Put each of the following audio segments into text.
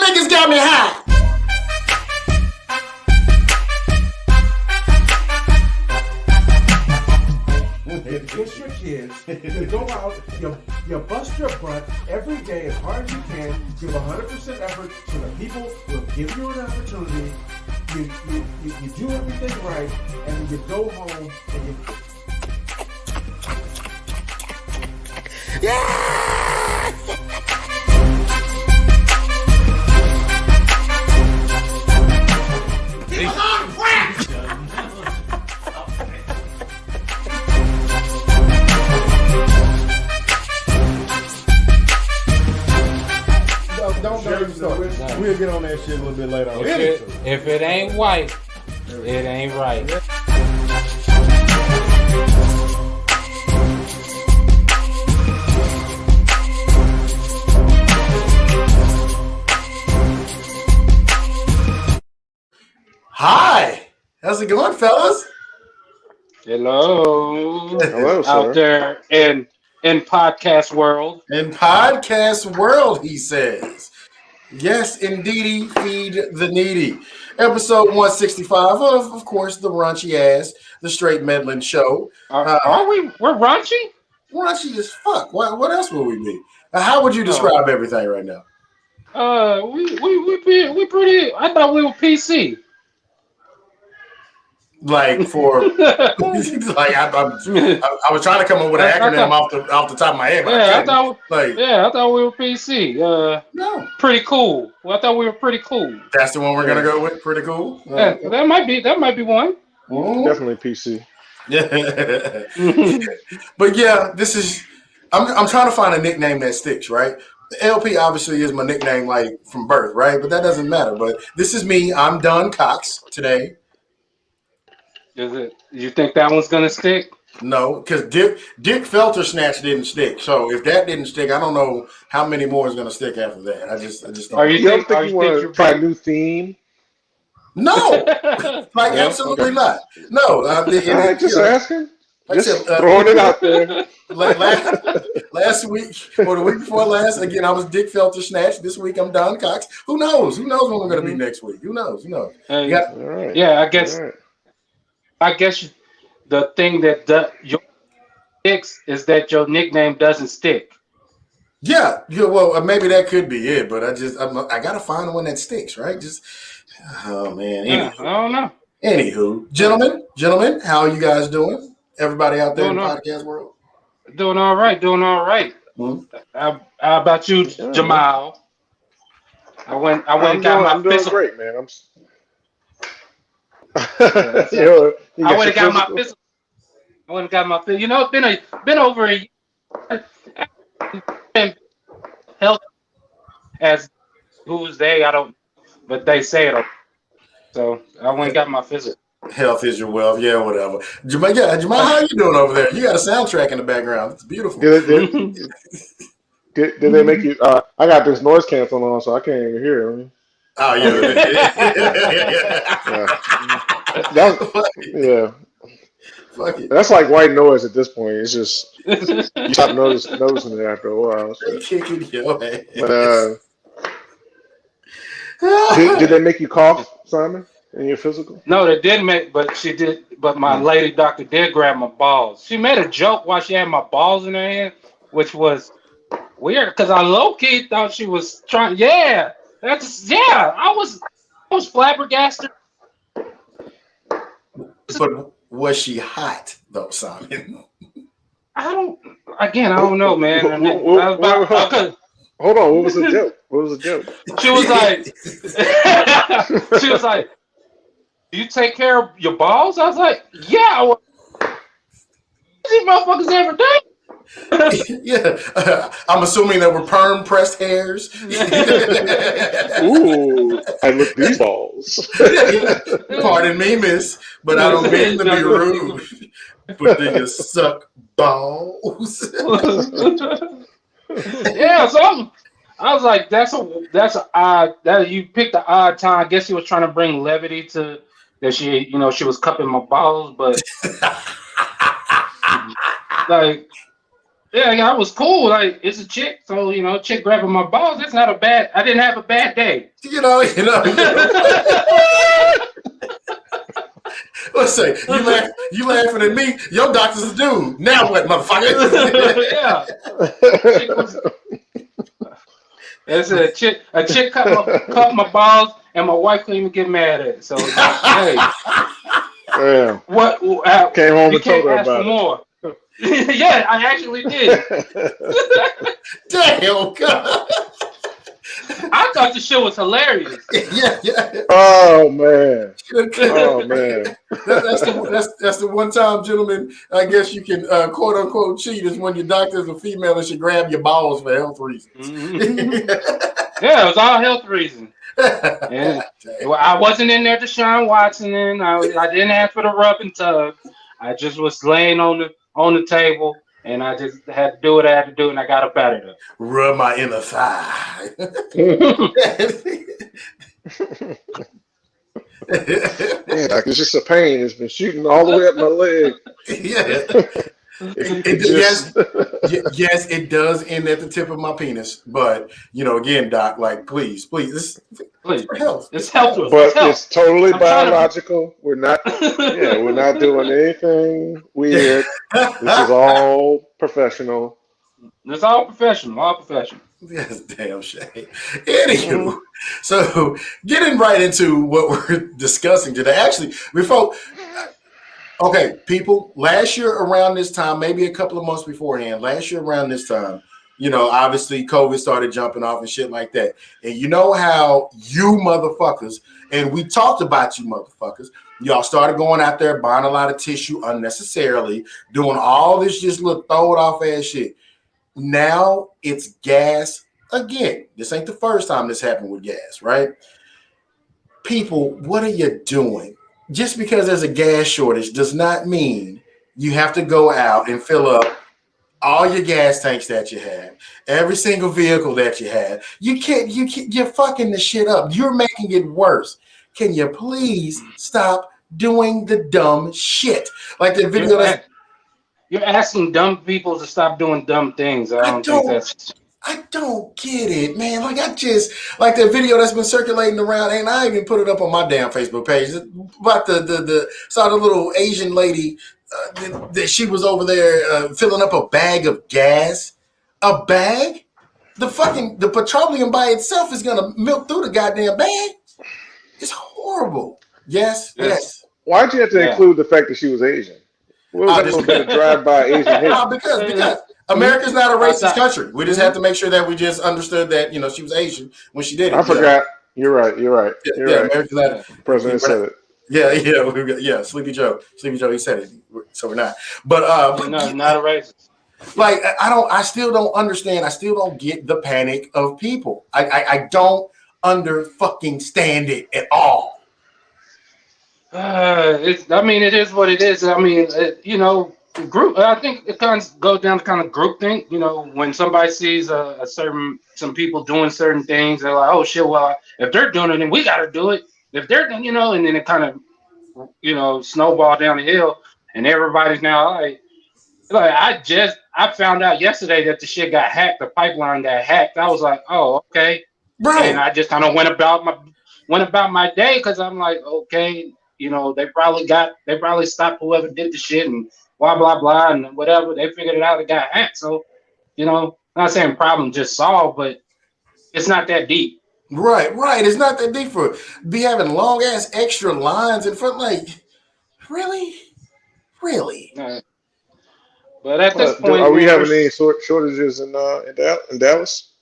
niggas got me high. It's your kids. You go out, you bust your butt every day as hard as you can. Give 100% effort so that people will give you an opportunity. You do everything right, and then you go home and you. Yeah! Don't start. We'll get on that shit a little bit later. If it ain't white, it ain't right. Hi, how's it going, fellas? Hello. Hello, sir. Out there in podcast world. In podcast world, he says. Yes, indeedy, feed the needy. Episode 165 of course, the raunchy ass, the straight meddling show. Are we? We're raunchy? Raunchy as fuck. What else will we be? How would you describe everything right now? We pretty. I thought we were PC. Like for like I was trying to come up with an acronym off the top of my head. I thought we were PC. No, pretty cool. Well, I thought we were pretty cool. That's the one we're gonna go with. Pretty cool. Yeah, that might be one. Definitely PC. Yeah, but yeah, this is. I'm trying to find a nickname that sticks, right? LP obviously is my nickname, like from birth, right? But that doesn't matter. But this is me. I'm Don Cox today. Is it? You think that one's gonna stick? No, because Dick Felter Snatch didn't stick. So if that didn't stick, I don't know how many more is gonna stick after that. I just don't. Are you think you want to try a new theme? No, like absolutely not. No, just asking. Just throwing it out there. Last week or the week before last, again, I was Dick Felter Snatch. This week I'm Don Cox. Who knows? Who knows when we're gonna be next week? Who knows? Right. Yeah, I guess. Right. I guess the thing that your sticks is that your nickname doesn't stick. Yeah. Well, maybe that could be it, but I gotta find one that sticks, right? Oh man. Yeah, I don't know. Anywho, gentlemen, how are you guys doing? Everybody out there in the podcast world, doing all right. Mm-hmm. How about you, Jamal? I went and got my physical. Great, man. I went and got my physical. You know, it's been over a year. Health as who's they? I don't, but they say it. So I went and got my physical. Health is your wealth. Yeah, whatever. Jamal, how you doing over there? You got a soundtrack in the background. It's beautiful. Did they make you? I got this noise canceling on, so I can't even hear it. Oh yeah. Fuck it. That's like white noise at this point. It's just you stop noticing it after a while. So. Kicking your ass. But did they make you cough, Simon, in your physical? No, they didn't make. But she did. But my lady doctor did grab my balls. She made a joke while she had my balls in her hand, which was weird because I low key thought she was trying. Yeah. I was flabbergasted. But was she hot though, Simon? I don't know, man. Hold on, what was the joke? She was like, "Do you take care of your balls?" I was like, "Yeah." These motherfuckers ever done? Yeah, I'm assuming that were perm pressed hairs. Ooh, I look these balls. Pardon me, miss, but I don't mean to be rude. But do you suck balls? Yeah, so I was like, that's an odd. That you picked the odd time. I guess he was trying to bring levity to that. She was cupping my balls, but like. Yeah, I was cool. Like, it's a chick, so chick grabbing my balls. That's not a bad. I didn't have a bad day. You know. Let's say you laughing at me. Your doctor's a dude. Now what, motherfucker? Yeah. It's a chick cut my balls, and my wife couldn't even get mad at it. So hey, yeah. What came home you and told can't her ask for about more. Yeah, I actually did. Damn, God. I thought the shit was hilarious. Yeah. Oh man. Oh man. That's the one time, gentlemen. I guess you can quote unquote cheat is when your doctor is a female and she grab your balls for health reasons. Mm-hmm. Yeah, it was all health reasons. And I wasn't in there to Deshaun Watson, and I didn't ask for the rub and tug. I just was laying on the table, and I just had to do what I had to do, and I got up out of there. Rub my inner thigh. Yeah, like it's just a pain. It's been shooting all the way up my leg. Yeah. Yes, it does end at the tip of my penis. But again, Doc, like, please, this for health. It's health. But it's totally biological. We're not doing anything weird. This is all professional. It's all professional. Yes, damn shame. Anywho, so getting right into what we're discussing today. Actually, okay, people, last year around this time, maybe a couple of months beforehand, obviously COVID started jumping off and shit like that. And you know how you motherfuckers, and we talked about you motherfuckers, y'all started going out there buying a lot of tissue unnecessarily, doing all this just little throw it off ass shit. Now it's gas again. This ain't the first time this happened with gas, right? People, what are you doing? Just because there's a gas shortage does not mean you have to go out and fill up all your gas tanks that you have, every single vehicle that you have. You're fucking the shit up. You're making it worse. Can you please stop doing the dumb shit? Like the video you're asking dumb people to stop doing dumb things. I don't get it, man. Like like the video that's been circulating around, and I even put it up on my damn Facebook page about saw the little Asian lady that she was over there filling up a bag of gas. A bag? The petroleum by itself is gonna milk through the goddamn bag. It's horrible. Yes. Why'd you have to include the fact that she was Asian? What was that little bit of drive-by Asian hate? Because America's not a racist country. We just have to make sure that we just understood that she was Asian when she did it. I forgot. You're right. You're right. America's not. The president said it. Yeah. Sleepy Joe, he said it. So we're not. But no, not a racist. Like I still don't understand. I still don't get the panic of people. I don't fucking stand it at all. It is what it is. Group. I think it kind of goes down to kind of group thing. When somebody sees some people doing certain things, they're like, "Oh shit! Well, if they're doing it, then we got to do it." If they're, and then it kind of, snowball down the hill, and everybody's now like I found out yesterday that the shit got hacked. The pipeline got hacked. I was like, "Oh, okay," bro. And I just kind of went about my day because I'm like, okay. They probably stopped whoever did the shit and blah, blah, blah, and whatever. They figured it out. It got hacked. So, not saying problem just solved, but it's not that deep. Right. It's not that deep for be having long ass extra lines in front. Like, really? But at this point, are we having any shortages in Dallas?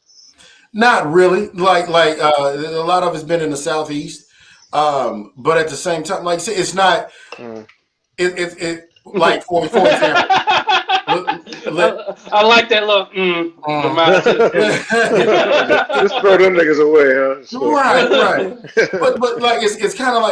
Not really. Like a lot of it's been in the southeast. But at the same time, like it's not. It like for example. I like that look. Just throw them niggas away, huh? So. Right. But like it's kind of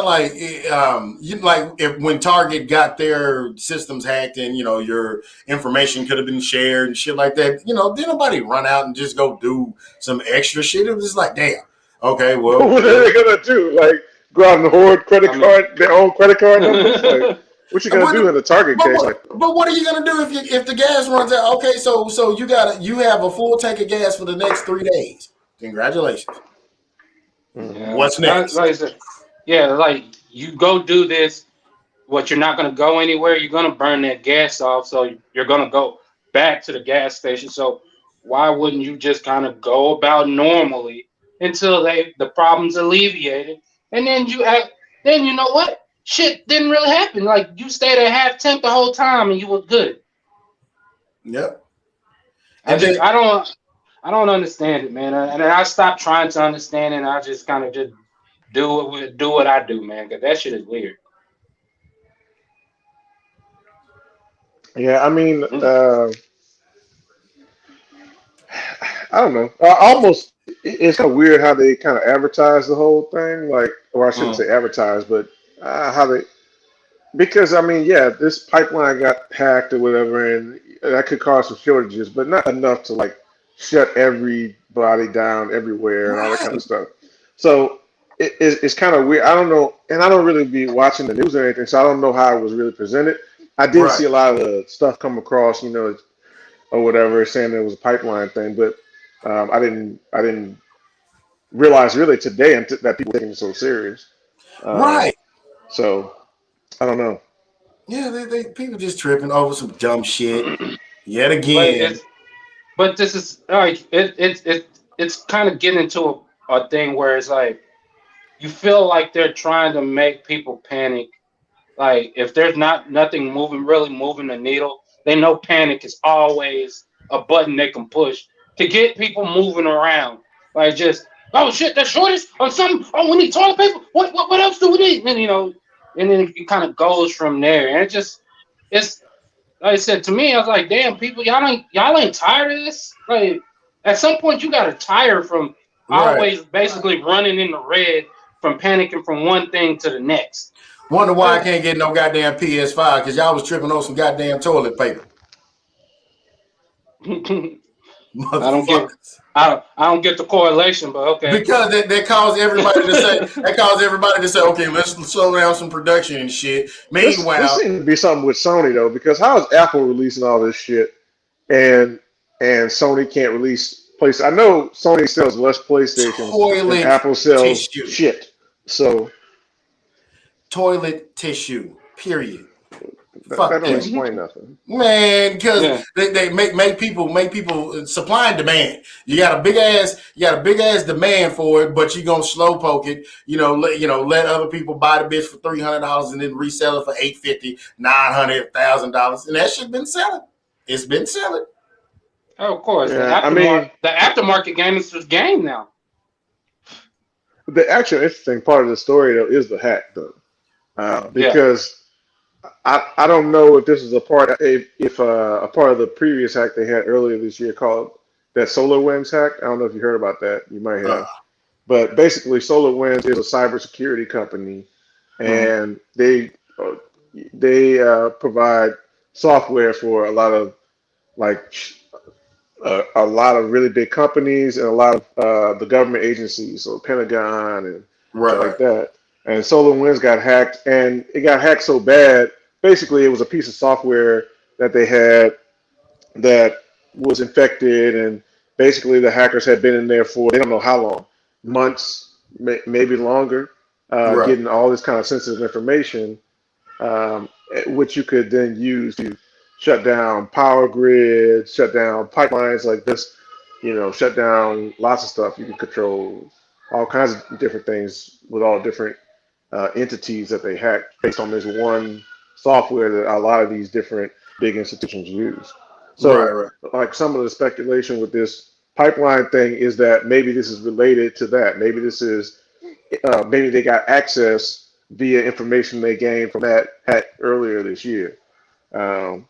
like if when Target got their systems hacked and your information could have been shared and shit like that, did nobody run out and just go do some extra shit? It was just like, damn. Okay, well, what are they gonna do? Like go out and hoard their own credit card numbers? Like, What you gonna do in the Target case? But what are you gonna do if the gas runs out? Okay, so you have a full tank of gas for the next 3 days. Congratulations. Yeah, What's next? like I said, yeah, like you go do this. What you're not gonna go anywhere. You're gonna burn that gas off, so you're gonna go back to the gas station. So why wouldn't you just kind of go about normally until the problem's alleviated, and then then you know what? Shit didn't really happen. Like you stayed at half tank the whole time and you were good. Yep. I don't understand it, man. And I stopped trying to understand it. And I just kind of just do what I do, man. Because that shit is weird. Yeah, I mean, I don't know. Almost, it's kind of weird how they kind of advertise the whole thing. Like, or I shouldn't say advertise, but how they, because I mean, yeah, this pipeline got hacked or whatever, and that could cause some shortages, but not enough to like shut everybody down everywhere and all that kind of stuff. So it's kind of weird. I don't know, and I don't really be watching the news or anything, so I don't know how it was really presented. I did see a lot of the stuff come across, or whatever, saying it was a pipeline thing, but I didn't realize really today that people were taking it so serious. Right. So I don't know. Yeah, they people just tripping over some dumb shit yet again. But this is like it's kind of getting into a thing where it's like you feel like they're trying to make people panic. Like if there's nothing really moving the needle, they know panic is always a button they can push to get people moving around. Like just oh shit, there's shortage or something. Oh, we need toilet paper. What else do we need? And and then it kind of goes from there. And it's like I said to me, I was like, damn, people, y'all ain't tired of this. Like at some point, you gotta tire from always basically running in the red from panicking from one thing to the next. Wonder why I can't get no goddamn PS5 because y'all was tripping on some goddamn toilet paper. Motherfuckers. I don't get the correlation, but okay. Because that caused everybody to say, okay, let's slow down some production and shit. Meanwhile, this seems to be something with Sony though, because how is Apple releasing all this shit and Sony can't release PlayStation? I know Sony sells less PlayStations than Apple sells shit. So toilet tissue, period. That don't explain nothing, man. Because they make people supply and demand. You got a big ass demand for it, but you gonna slow poke it. Let other people buy the bitch for $300 and then resell it for $850, $900, $1,000, and that shit been selling. It's been selling. Oh, of course. Yeah, the aftermarket game is just game now. The actual interesting part of the story though is the hack though, because. I don't know if this is a part of the previous hack they had earlier this year called that SolarWinds hack. I don't know if you heard about that. You might have. But basically, SolarWinds is a cybersecurity company, and they provide software for a lot of really big companies and a lot of the government agencies, so Pentagon and stuff like that. And SolarWinds got hacked, and it got hacked so bad. Basically, it was a piece of software that they had that was infected, and basically the hackers had been in there for they don't know how long, months, maybe longer, getting all this kind of sensitive information, which you could then use to shut down power grids, shut down pipelines like this, shut down lots of stuff. You can control all kinds of different things with all different entities that they hack based on this one software that a lot of these different big institutions use. So like some of the speculation with this pipeline thing is that maybe this is related to that. Maybe this is, maybe they got access via information they gained from that hack earlier this year. But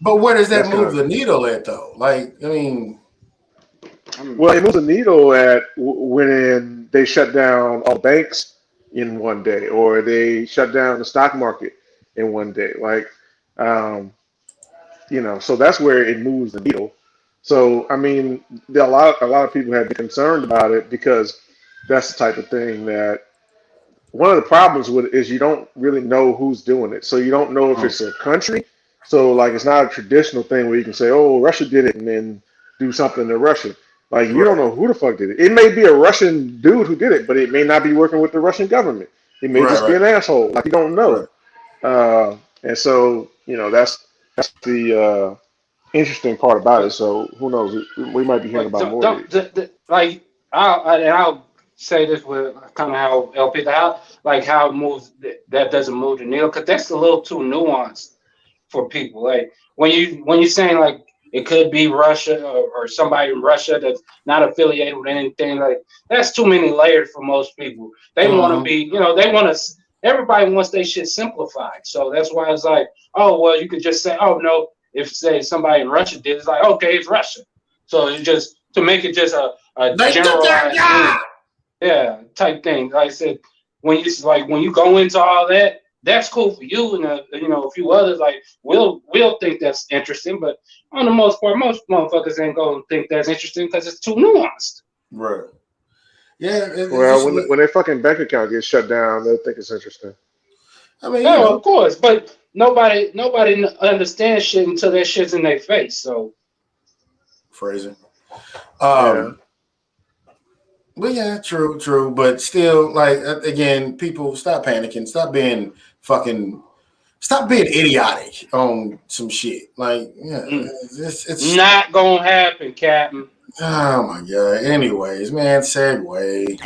where does that move the needle at though? Like, I mean. Well, it moves the needle at when they shut down all banks in one day, or they shut down the stock market in one day. So that's where it moves the needle. So, I mean, a lot of people have been concerned about it because that's the type of thing that one of the problems with it is you don't really know who's doing it. So you don't know if it's a country. So like it's not a traditional thing where you can say, "Oh, Russia did it," and then do something to Russia. Like you don't Right. know who the fuck did it. It may be a Russian dude who did it, but it may not be working with the Russian government. It may Right. just be Right. an asshole. Like you don't Right. know. And so that's the interesting part about it. But So who knows? We might be hearing but about more of these. like I'll say this with kind of how LP how it moves that doesn't move the needle because that's a little too nuanced for people. Like when you're saying like it could be Russia or somebody in Russia that's not affiliated with anything, like that's too many layers for most people. They want to Mm-hmm. be, they want to. Everybody wants their shit simplified, so that's why it's like, oh well, you could just say, oh no, if say somebody in Russia did, it's like okay, it's Russia. So it's just to make it just a They took their generalized thing. job. Yeah, type thing. Like I said, when you go into all that, that's cool for you and a few others. Like we'll think that's interesting, but on the most part, most motherfuckers ain't gonna think that's interesting because it's too nuanced. Right. Yeah. It's Well, just. when their fucking bank account gets shut down, they'll think it's interesting. I mean, No, of course, but nobody understands shit until that shit's in their face. So phrasing. Yeah. But yeah, true. But still, like again, people stop panicking. Stop being idiotic on some shit. Like, yeah, it's not gonna happen, Captain. oh my god. Anyways, man, segue.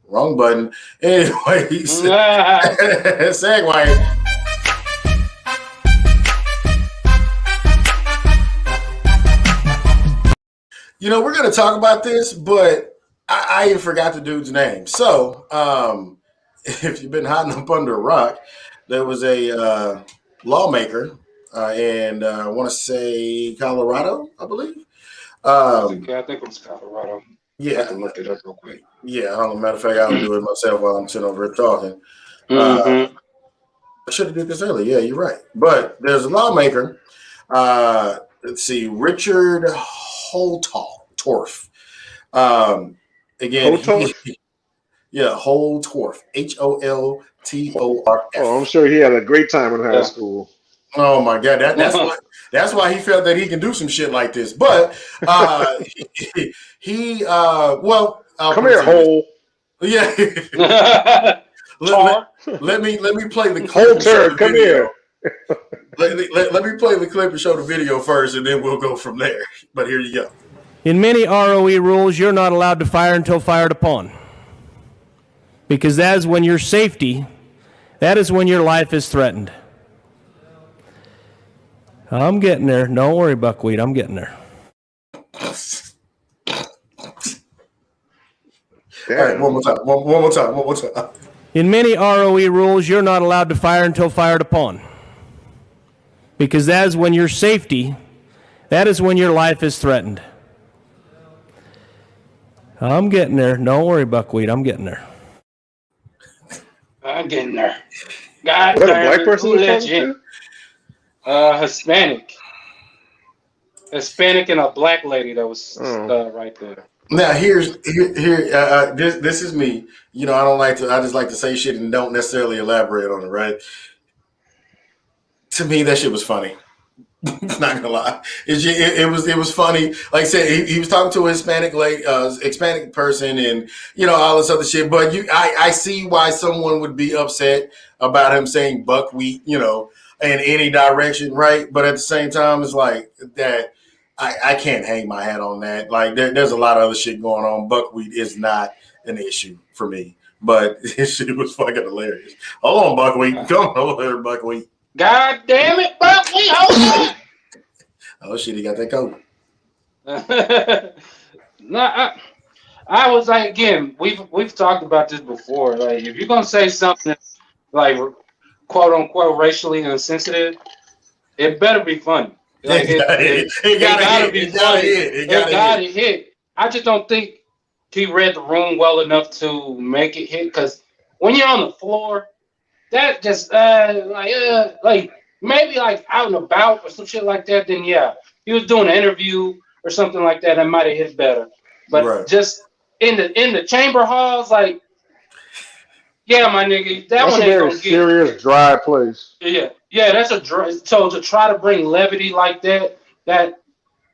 Wrong button. Anyways, segue. We're gonna talk about this, but I even forgot the dude's name. So, if you've been hiding up under a rock, there was a lawmaker, and I want to say Colorado, I believe. I think it was Colorado. Yeah, I can look it up real quick. Yeah, matter of fact, I'll do it myself while I'm sitting over here talking. I should have did this earlier. Yeah, you're right. But there's a lawmaker. Let's see, Richard Holtorf. Again, Holtorf? Yeah, Holtorf. Holtorf. Oh, I'm sure he had a great time in high school. Oh my god, that's why he felt that he can do some shit like this. But well, come here, Hole. Yeah. let me play the clip. Holtorf, come here. Let me play the clip and show the video first, and then we'll go from there. But here you go. In many ROE rules, you're not allowed to fire until fired upon. Because that is when your safety, that is when your life is threatened. I'm getting there. Don't worry, Buckwheat. I'm getting there. All right, one more time. In many ROE rules, you're not allowed to fire until fired upon. Because that is when your safety, that is when your life is threatened. I'm getting there. Don't worry, Buckwheat. I'm getting there. I'm getting there. God damn. What, a black person was talking to? Hispanic and a black lady that was right there. Now here. This is me. I don't like to. I just like to say shit and don't necessarily elaborate on it. Right? To me, that shit was funny. Not gonna lie, it was funny. Like I said, he was talking to a Hispanic Hispanic person, and all this other shit. But I see why someone would be upset about him saying buckwheat, in any direction, right? But at the same time, it's like that. I can't hang my hat on that. Like there's a lot of other shit going on. Buckwheat is not an issue for me, but this shit was fucking hilarious. Hold on, Buckwheat, come over here, Buckwheat. God damn it, Buckwheat, hold on. Oh shit, he got that coat. No, I was like, again, we've talked about this before. Like, if you're gonna say something like quote unquote racially insensitive, it better be funny. Like, it gotta be funny. It gotta hit. I just don't think he read the room well enough to make it hit. Because when you're on the floor, that just like maybe like out and about or some shit like that. Then yeah, he was doing an interview or something like that. That might have hit better. But just in the chamber halls, like Yeah, my nigga, that That's one a ain't very gonna serious, get. dry place. Yeah, that's a dry. So to try to bring levity like that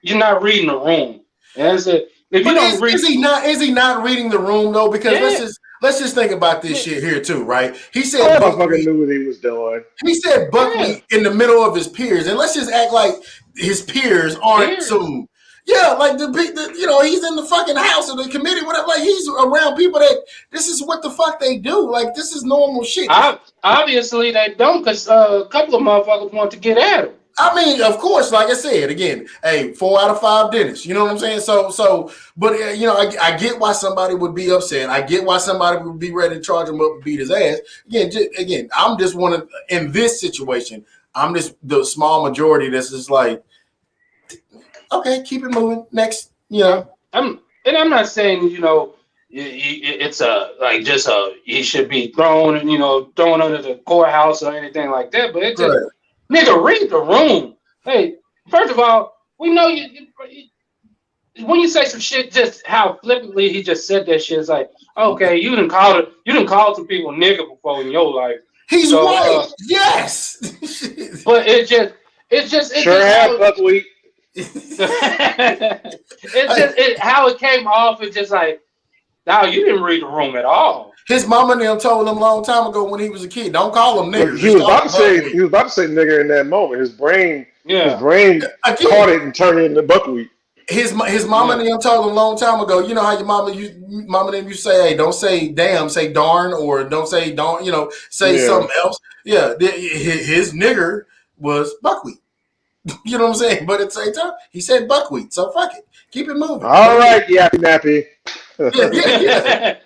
you're not reading the room. And that's it. If you But don't read, is he not reading the room though? Because yeah, let's just think about this yeah, shit here too, right? He Oh, said that motherfucker buckwheat. knew what he was doing. He said yeah, buckwheat in the middle of his peers, and let's just act like his peers aren't peers. some. Yeah, like he's in the fucking house of the committee, whatever. Like he's around people that this is what the fuck they do. Like this is normal shit. Obviously they don't, because a couple of motherfuckers want to get at him. I mean, of course, like I said, again, hey, 4 out of 5 dentists. You know what I'm saying? But I get why somebody would be upset. I get why somebody would be ready to charge him up and beat his ass. Again, I'm just one of in this situation. I'm just the small majority that's just like, okay, keep it moving. Next, I'm not saying it's he should be thrown under the courthouse or anything like that. But it just nigga, read the room. Hey, first of all, we know you when you say some shit, just how flippantly he just said that shit. It's like, okay, you didn't call some people nigga before in your life. He's white, yes. But it's just Have buckwheat. How it came off. It's just like, now you didn't read the room at all. His mama and them told him a long time ago when he was a kid, don't call him nigger. He was about to say nigger in that moment. His brain caught it and turned it into buckwheat. His mama and them told him a long time ago, you know how your mama and them you say, hey, don't say damn, say darn, or don't say don't, say something else. Yeah, his nigger was buckwheat. You know what I'm saying? But at the same time, he said buckwheat. So fuck it. Keep it moving. All right, yappy nappy. Yeah.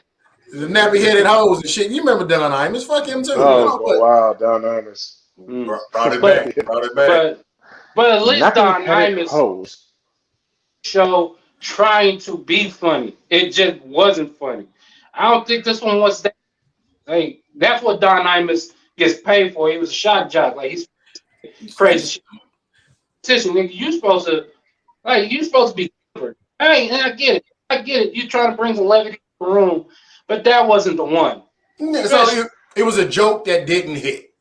The nappy headed hoes and shit. You remember Don Imus? Fuck him too. Oh, wow, Don Imus. Brought it back. But at least Don Imus hoes show trying to be funny. It just wasn't funny. I don't think this one was that. Like, that's what Don Imus gets paid for. He was a shock jock. Like, he's crazy shit. Nigga, you supposed to be different. Hey, I get it. You trying to bring some levity to the room, but that wasn't the one. Yeah, so it was a joke that didn't hit.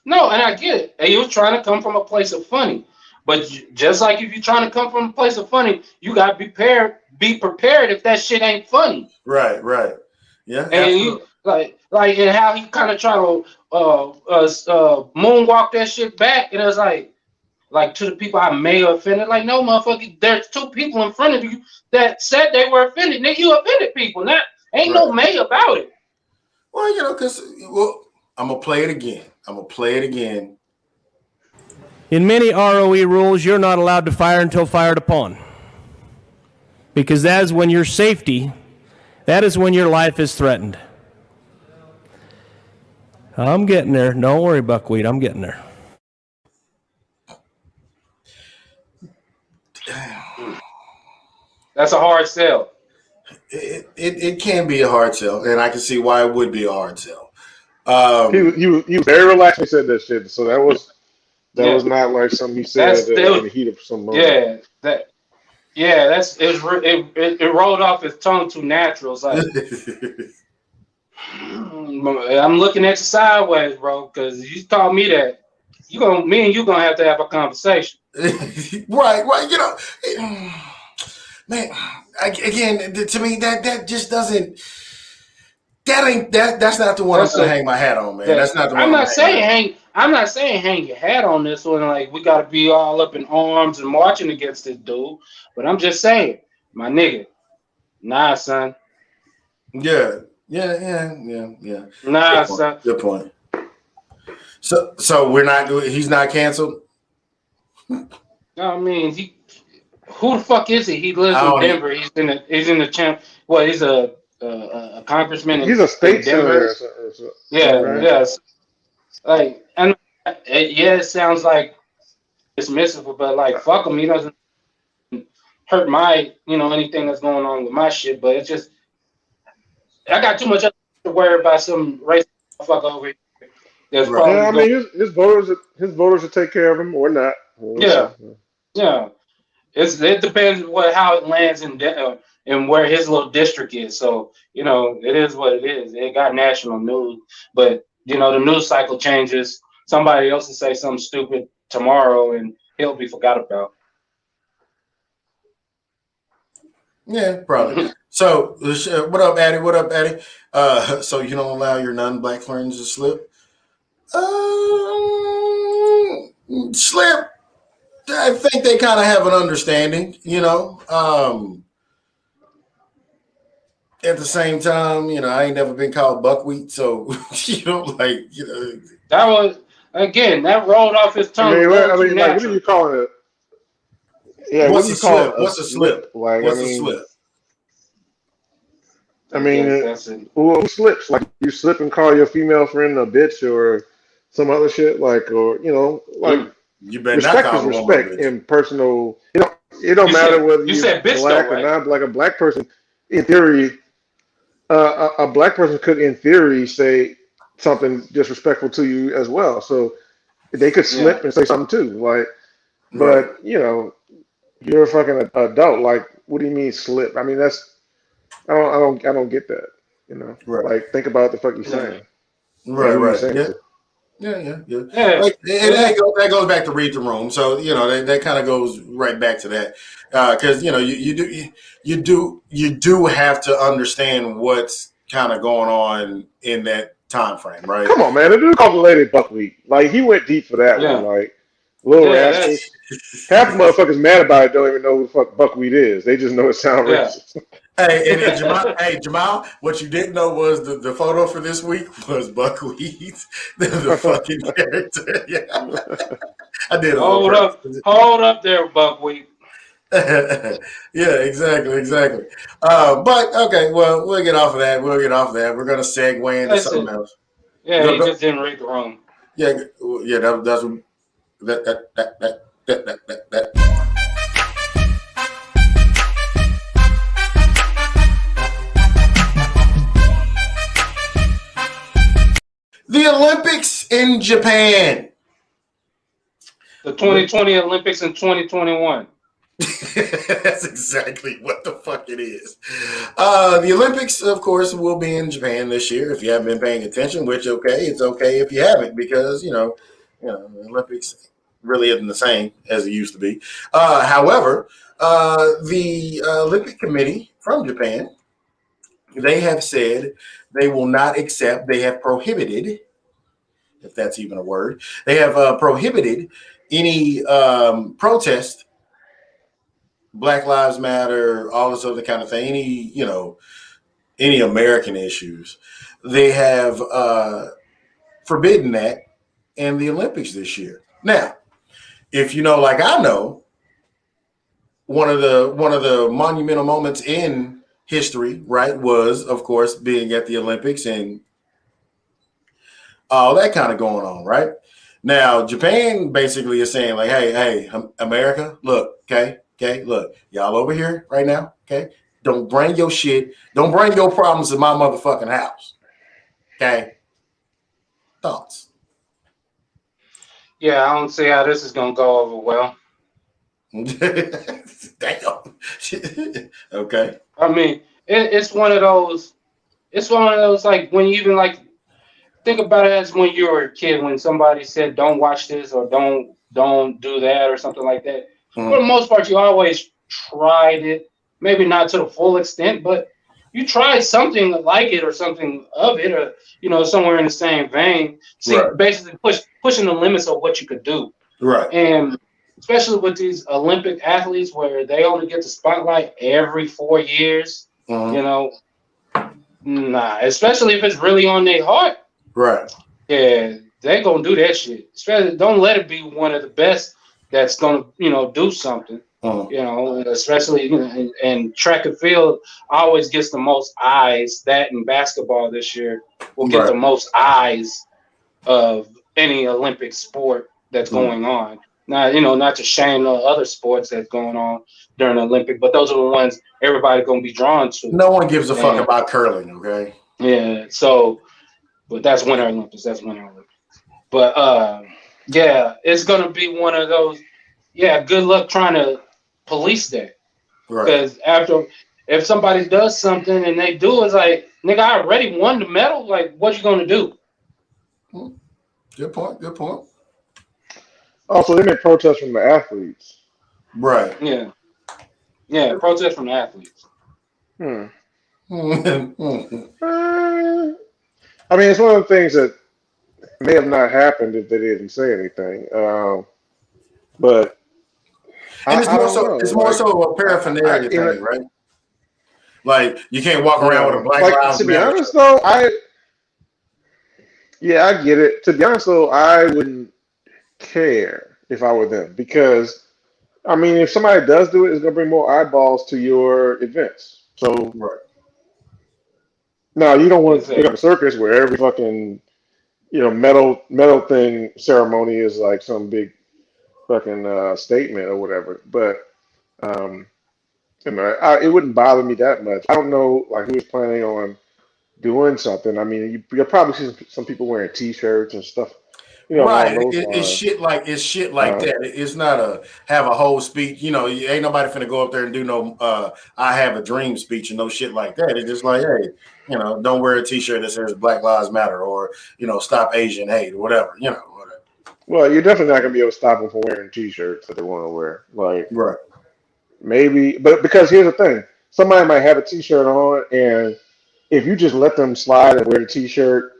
No, and I get it. And he was trying to come from a place of funny. But just like if you're trying to come from a place of funny, you gotta be prepared if that shit ain't funny. Right. Yeah. And you like and how he kind of try to moonwalk that shit back, and it was like to the people I may have offended. Like, no, motherfucker, there's 2 people in front of you that said they were offended. Nigga, you offended people. Not ain't no may about it. Well, because I'm gonna play it again. In many ROE rules, you're not allowed to fire until fired upon. Because that is when your safety, that is when your life is threatened. I'm getting there. Don't worry, buckwheat. I'm getting there. That's a hard sell. It can be a hard sell, and I can see why it would be a hard sell. He was very relaxed when he said that shit, so that was not like something he said in the heat of some moment. It rolled off his tongue too natural. It's like, I'm looking at you sideways, bro, because you taught me that me and you gonna have to have a conversation. Right. Man, again, to me that just doesn't. That's not the one I'm gonna hang my hat on, man. That's not the one. I'm not saying hang your hat on this one. Like, we gotta be all up in arms and marching against this dude. But I'm just saying, my nigga, nah, son. Yeah. Nah, son. Good point. So we're not. He's not canceled. I mean, who the fuck is he? He lives in Denver. He's in the champ. Well, he's a congressman. He's a state senator. Yes. Like, and it sounds like dismissive, but like, fuck him. He doesn't hurt my, anything that's going on with my shit. But it's just, I got too much to worry about some racist fuck over here. I mean, his voters will take care of him or not. Yeah. It depends how it lands in and where his little district is. So, it is what it is. It got national news, but the news cycle changes. Somebody else will say something stupid tomorrow, and he'll be forgot about. Yeah, probably. So, what up, Addie? What up, Addie? So you don't allow your non-black friends to slip? Slip. I think they kind of have an understanding, At the same time, I ain't never been called buckwheat, so that was again that rolled off his tongue. Like, what are you calling it? Yeah, what's a slip? What's a slip? Like, what's a slip? Who slips? Like, you slip and call your female friend a bitch or some other shit, like, or like. You better respect not call is respect in personal. It don't matter whether you're black or not. Like a black person, in theory, a black person could, in theory, say something disrespectful to you as well. So they could slip and say something too. Like, but you're a fucking adult. Like, what do you mean slip? I mean, that's I don't get that. Like, think about what the fuck you're saying. Right. Yeah. Like, that goes back to read the room. So that kind of goes right back to that because you do have to understand what's kind of going on in that time frame, right? Come on, man. The dude called the lady buckwheat. Like, he went deep for that one. Like, little rascals. Half the motherfuckers mad about it don't even know who the fuck buckwheat is. They just know it sounds racist. Hey, Jamal, what you didn't know was the photo for this week was buckwheat, the fucking character. Yeah, I did. Hold up there, buckwheat. Yeah, exactly. But okay, well, we'll get off of that. We're gonna segue into something else. Yeah, he just didn't read the room. Yeah, that's that. The Olympics in Japan. The 2020 Olympics in 2021. That's exactly what the fuck it is. The Olympics, of course, will be in Japan this year. If you haven't been paying attention, which it's okay if you haven't, because the Olympics really isn't the same as it used to be. However, the Olympic Committee from Japan, they have said they will not accept. They have prohibited, if that's even a word. They have prohibited any protest. Black Lives Matter, all this other kind of thing, any American issues. They have forbidden that in the Olympics this year. Now, if like I know, one of the monumental moments in history, right, was, of course, being at the Olympics and all that kind of going on, right? Now, Japan basically is saying, like, hey, America, look, okay, look, y'all over here right now, okay? Don't bring your shit. Don't bring your problems to my motherfucking house, okay? Thoughts? Yeah, I don't see how this is going to go over well. Damn. Okay. I mean, it's one of those, like, when you even, like, think about it as when you were a kid, when somebody said, don't watch this or don't do that or something like that. Mm. For the most part, you always tried it, maybe not to the full extent, but you tried something like it or something of it, or, somewhere in the same vein. See, right. Basically pushing the limits of what you could do. Right. And especially with these Olympic athletes where they only get the spotlight every 4 years, especially if it's really on their heart. Right. Yeah, they're going to do that shit. Especially, don't let it be one of the best that's going to, do something. Especially and track and field always gets the most eyes. That and basketball this year will get the most eyes of any Olympic sport that's going on. Now, not to shame the other sports that's going on during the Olympic, but those are the ones everybody's going to be drawn to. No one gives a fuck about curling, okay? Yeah, so, but that's Winter Olympics. But, it's going to be one of those, good luck trying to police that. Right. Because if somebody does something and they do, it's like, nigga, I already won the medal. Like, what you gonna do? Good point. Good point. Also, they make protests from the athletes. Right. Yeah. Yeah, protest from the athletes. Hmm. Mhm. I mean, it's one of the things that may have not happened if they didn't say anything. But And it's I more don't so know. it's more Like, so a paraphernalia you know, thing, right? Like you can't walk around with a yeah. Black Like Lives to be Matter honest shirt. though, I get it. To be honest though, I wouldn't care if I were them because I mean, if somebody does do it, it's gonna bring more eyeballs to your events. So Right. now you don't want to pick up a Exactly. circus where every fucking metal thing ceremony is like some big fucking statement or whatever. But um, it wouldn't bother me that much. I don't know like who's planning on doing something. I mean, you'll probably see some people wearing T-shirts and stuff, Right. along those It's lines. shit like Um, that. It's not have a whole speech. Ain't nobody finna go up there and do no I have a dream speech and no shit like that. It's just like, hey, don't wear a t-shirt that says Black Lives Matter or, stop Asian hate or whatever, whatever. well, you're definitely not gonna be able to stop them from wearing T-shirts that they want to wear. Like Right. maybe, but because here's the thing, somebody might have a T-shirt on, and if you just let them slide and wear the T-shirt,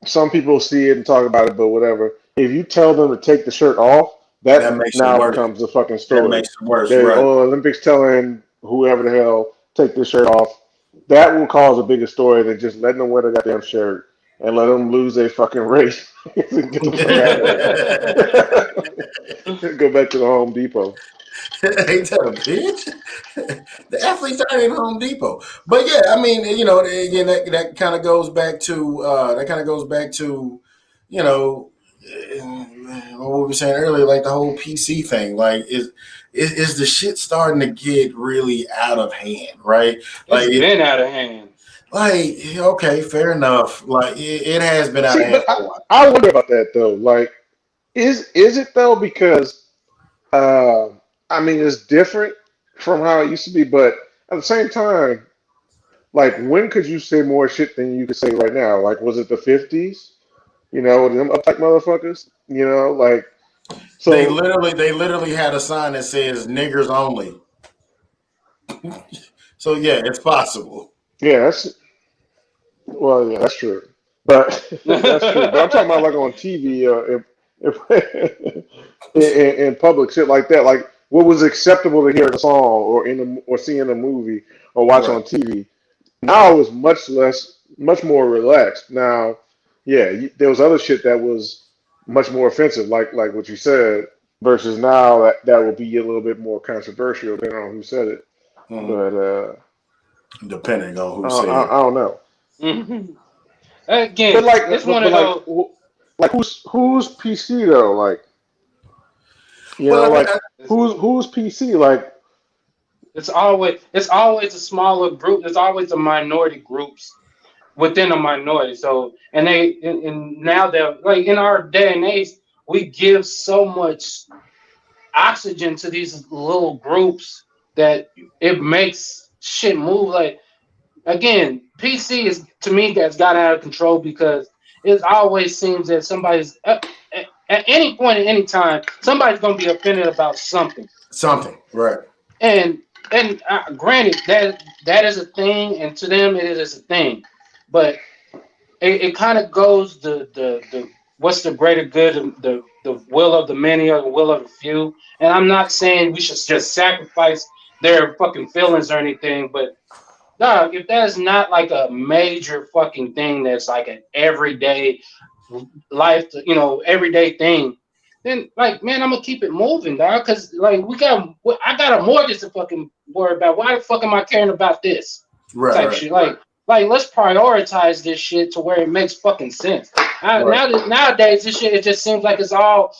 some people see it and talk about it, but whatever. If you tell them to take the shirt off, That that makes it now worse. becomes a fucking That story. makes it worse. They Right. Olympics telling whoever the hell take this shirt off. That will cause a bigger story than just letting them wear the goddamn shirt and let them lose their fucking race and get the fuck out of there. Go back to the Home Depot. Ain't that a bitch? The athletes aren't in Home Depot. But yeah, I mean, again, that kind of goes back to you know, what we were saying earlier, like the whole PC thing. Like, is the shit starting to get really out of hand, right? It's Like, been out of hand. okay, fair enough. Like, it has been out of See, hand but for a while. I wonder about that though. Like, is it though? Because uh, I mean, it's different from how it used to be, but at the same time, like, when could you say more shit than you could say right now? Like, was it the 50s? Them uptight motherfuckers. Like, so They literally had a sign that says "niggers only." So yeah, it's possible. yeah, well, yeah, that's true. But that's true. But I'm talking about like on TV, if in public shit like that. Like, what was acceptable to hear in a song or see in a movie or watch Right. on TV. Now it's much more relaxed. Now, yeah, there was other shit that was much more offensive, like what you said, versus now that would be a little bit more controversial, depending on who said it. Mhm. But Depending on who said I it. don't know. Mhm. But Again, like, it's one of like, those. like who's PC though? Like, Well, like It's, who's PC? Like, it's always a smaller group. There's always a minority groups within a minority. So, and now that, like, in our day and age, we give so much oxygen to these little groups that it makes shit move. Like, again, PC is, to me, that's got out of control because it always seems that somebody's at any point at any time, somebody's gonna be offended about something. Something. Right. And granted, that is a thing, and to them it is a thing, but it kind of goes the what's the greater good, the will of the many or the will of the few. And I'm not saying we should just sacrifice their fucking feelings or anything, but dog, if that's not like a major fucking thing that's like an everyday life, everyday thing, then, like, man, I'm gonna keep it moving, dog. Cause like I got a mortgage to fucking worry about. Why the fuck am I caring about this Right. type Right. shit? Like let's prioritize this shit to where it makes fucking sense. Right. Nowadays, this shit, it just seems like it's all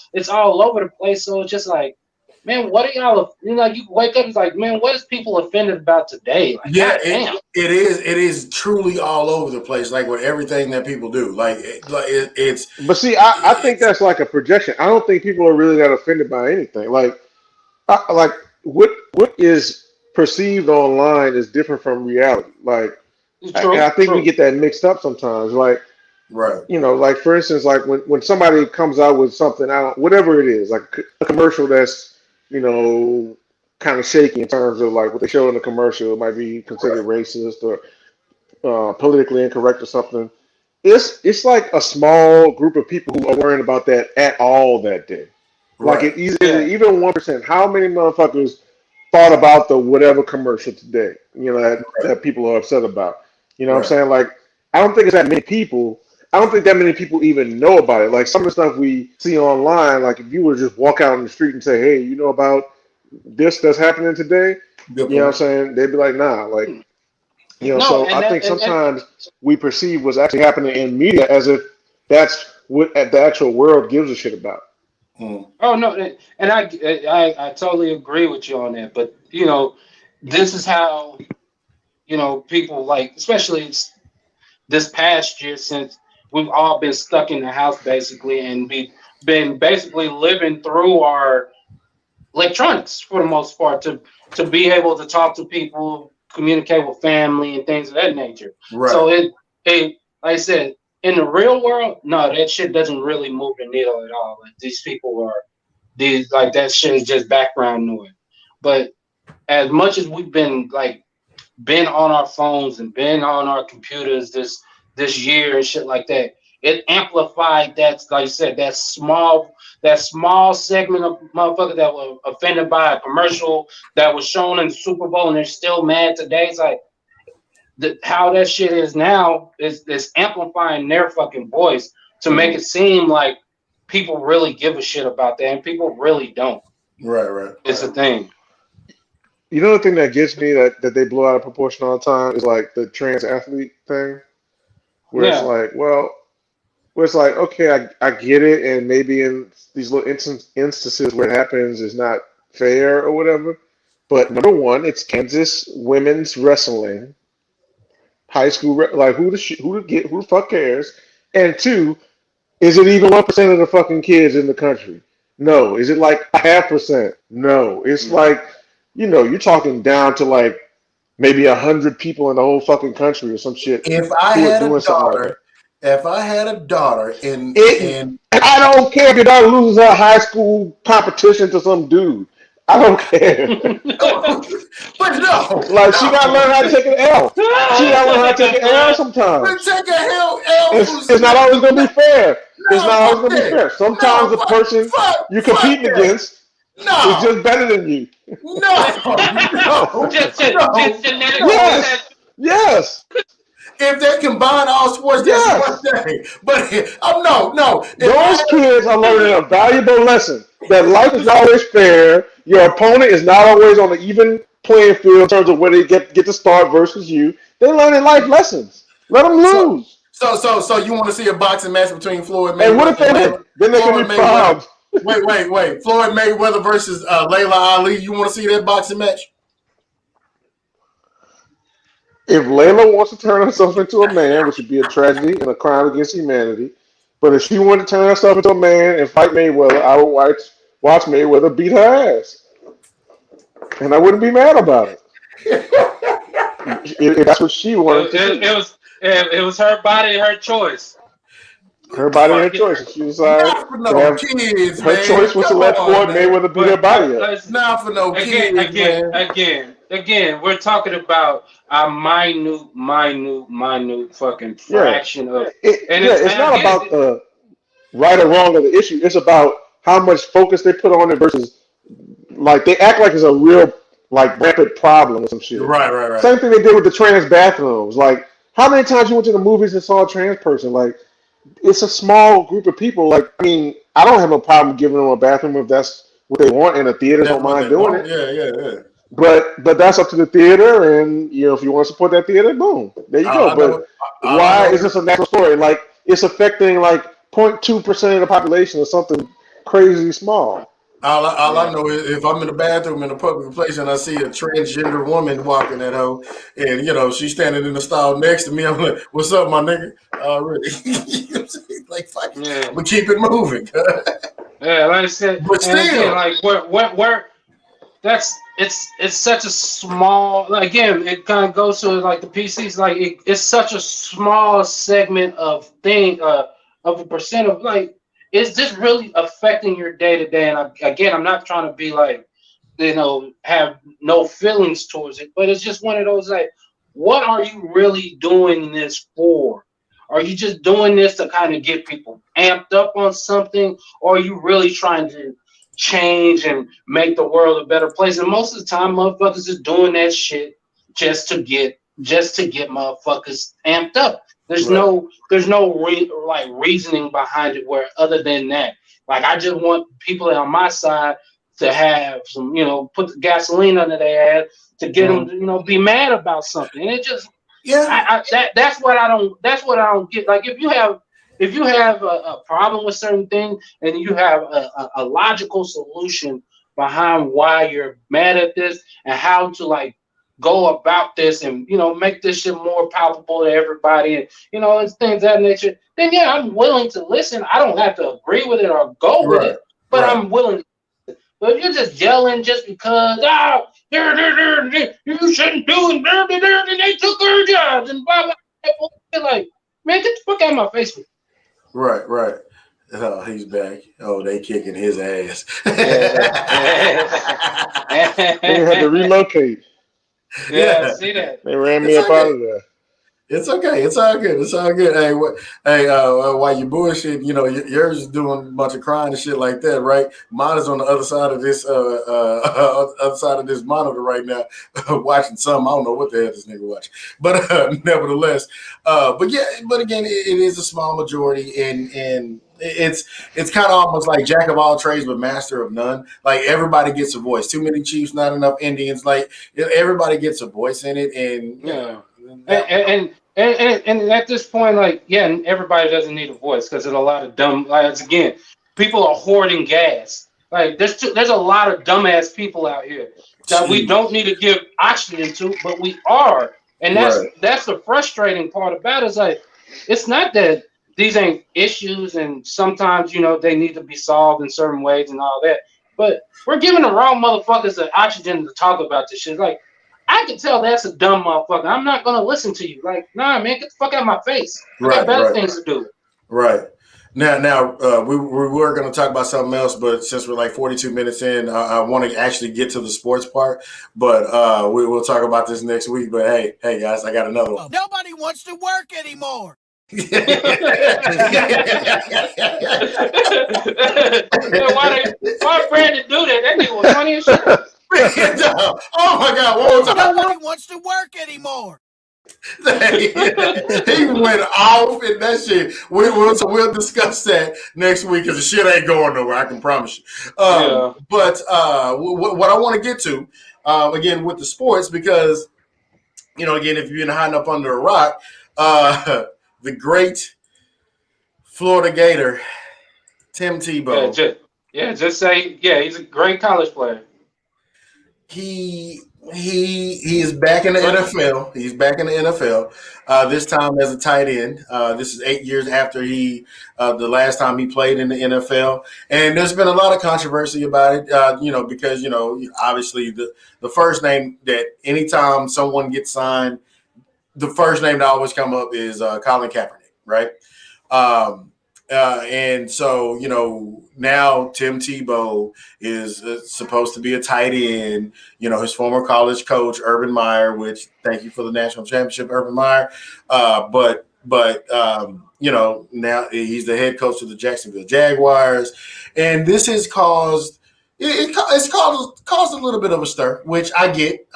over the place. So it's just like, man, what are y'all? You wake up, it's like, man, what is people offended about today? Like, Yeah, goddamn. it is truly all over the place, like with everything that people do. but see, I think that's like a projection. I don't think people are really that offended by anything. Like, like what is perceived online is different from reality. Like, True, I think we true. get that mixed up sometimes. Like, Right. like for instance, like when somebody comes out with something, whatever it is, like a commercial that's, kind of shaky in terms of like what they show in the commercial, it might be considered racist or politically incorrect or something. It's like a small group of people who are worrying about that at all that day. Like Right. Yeah. even 1%. How many motherfuckers thought about the whatever commercial today? That people are upset about. You know what I'm Right. saying? Like I don't think it's that many people. I don't think that many people even know about it. Like some of the stuff we see online, like if you were to just walk out on the street and say, "Hey, you know about this that's happening today?" Good You know what I'm point. saying? They'd be like, "Nah." Like No, so and I that think sometimes we perceive what's actually happening in media as if that's what the actual world gives a shit about. Mm. oh no, and I totally agree with you on that. But this is how people like, especially this past year since we've all been stuck in the house basically and been basically living through our electronics for the most part to be able to talk to people, communicate with family and things of that nature. Right. So it like I said, in the real world, no, that shit doesn't really move the needle at all. Like these people are these like that shit is just background noise. But as much as we've been on our phones and been on our computers this year and shit like that. It amplified that, like you said, that small segment of motherfuckers that were offended by a commercial that was shown in the Super Bowl and they're still mad today. It's like how that shit is now is amplifying their fucking voice to make Mm. it seem like people really give a shit about that, and people really don't. Right. Right. It's a thing. The thing that gets me that they blow out of proportion all the time is like the trans athlete thing, where it's Yeah. like, well, where it's like, okay, I get it, and maybe in these little instances where it happens is not fair or whatever. But number one, it's Kansas women's wrestling, high school, like who the fuck cares? And two, is it even 1% of the fucking kids in the country? No. Is it like a half percent? No. It's Mm. like, you're talking down to like maybe 100 people in the whole fucking country or some shit If I who are had a doing something like that. daughter, if I had a daughter in It, in I don't care if your daughter loses her high school competition to some dude. I don't care. but no, Like she gotta no. learn how to take an L. She gotta learn how to take an L But sometimes. take a hell L from It's not always gonna be fair. It's not no, always fuck gonna be that. fair. Sometimes No, the person you're fuck competing that. against is No, just better than you. no, Just no, genetically no. Yes, yes, If they combine all sports, that's one yes. thing. But no. If I Those kids are learning a valuable lesson that life is not always fair. Your opponent is not always on an even playing field in terms of where they get to start versus you. They're learning life lessons. Let them so lose. so you want to see a boxing match between Floyd And what if Mayweather they and win? Then they can Floyd be Mayweather? proud. Wait. Floyd Mayweather versus Layla Ali. You want to see that boxing match? If Layla wants to turn herself into a man, which would be a tragedy and a crime against humanity, but if she wanted to turn herself into a man and fight Mayweather, I would watch Mayweather beat her ass. And I wouldn't be mad about it. If that's what she wanted It, to it, do. it was it was her body, her choice. Her body, her Fuck it. choice. If she decided Not for to no have kids, her man. choice was to Come let on, Floyd man. Mayweather beat her But body up. let's Not for no again, kids, again, man. again, again. We're talking about a minute fucking Yeah. fraction of, It's and not again, about the right or wrong of the issue. It's about how much focus they put on it versus like they act like it's a real like rampant problem or some shit. Right. Same thing they did with the trans bathrooms. Like how many times you went to the movies and saw a trans person? Like it's a small group of people. Like I mean, I don't have no problem giving them a bathroom if that's what they want, and the theaters That's don't what mind they doing want. it. Yeah. But that's up to the theater, and if you want to support that theater, boom, there you All go. I But know, all I why know is is this a national story? Like it's affecting like 0.2% of the population or something crazy small. all I yeah, know is if I'm in the bathroom in a public place and I see a transgender woman walking that hoe, and she's standing in the stall next to me, I'm like, "What's up, my nigga?" Already, you know what I'm saying? Like fuck it, yeah, but keep it moving. yeah. Like I said, But and again, still, like where it's such a small, like, again, it kind of goes to like the PCs, like it's such a small segment of of a percent of, like, it's just really affecting your day to day. And again, I'm not trying to be like, have no feelings towards it, but it's just one of those, like, what are you really doing this for? Are you just doing this to kind of get people amped up on something, or are you really trying to change and make the world a better place? And most of the time, motherfuckers is doing that shit just to get motherfuckers amped up. There's no reasoning behind it, where other than that, like, I just want people on my side to have some, put the gasoline under their ass to get them to, be mad about something. And it just, that's what I don't get. Like, if you have a problem with certain things, and you have a logical solution behind why you're mad at this, and how to, like, go about this, and make this shit more palpable to everybody, and it's things of that nature, then yeah, I'm willing to listen. I don't have to agree with it or go with it, but I'm willing to. But if you're just yelling just because, you shouldn't do it, and they took our jobs, and blah, blah, blah, like, man, get the fuck out of my face with it. Right. Oh, he's back. Oh, they kicking his ass. They had to relocate. Yeah, see that. They ran me up out of there. It's okay. It's all good. Hey, while you bullshit, yours is doing a bunch of crying and shit like that, right? Mine is on the other side of this, monitor right now, watching something. I don't know what the hell this nigga watching, but nevertheless, but again, it is a small majority, and it's kind of almost like jack of all trades but master of none. Like, everybody gets a voice. Too many Chiefs, not enough Indians. Like, everybody gets a voice in it, and And at this point, like, yeah, everybody doesn't need a voice, because there's a lot of dumb, like, again, people are hoarding gas. Like, there's a lot of dumbass people out here that we don't need to give oxygen to, but we are. And that's the frustrating part about it. Is like, it's not that these ain't issues, and sometimes, they need to be solved in certain ways and all that, but we're giving the wrong motherfuckers the oxygen to talk about this shit. Like, I can tell that's a dumb motherfucker. I'm not gonna listen to you. Like, nah, man, get the fuck out of my face. I got better things to do. Right. Now, we were going to talk about something else, but since we're like 42 minutes in, I want to actually get to the sports part. But we will talk about this next week. But hey, guys, I got another one. Nobody wants to work anymore. Why Brandon do that? That nigga was funny as shit. Oh my God! One more time. Nobody wants to work anymore. He went off in that shit. We'll discuss that next week, because the shit ain't going nowhere. I can promise you. But what I want to get to again with the sports, because again, if you've been hiding up under a rock, the great Florida Gator Tim Tebow. Just say he's a great college player. He is back in the NFL. He's back in the NFL. This time as a tight end. This is 8 years after the last time he played in the NFL. And there's been a lot of controversy about it, because obviously the first name that anytime someone gets signed, the first name that always come up is Colin Kaepernick, right? And so, now Tim Tebow is supposed to be a tight end. His former college coach, Urban Meyer, which, thank you for the national championship, Urban Meyer. But now he's the head coach of the Jacksonville Jaguars. And this has caused a little bit of a stir, which I get.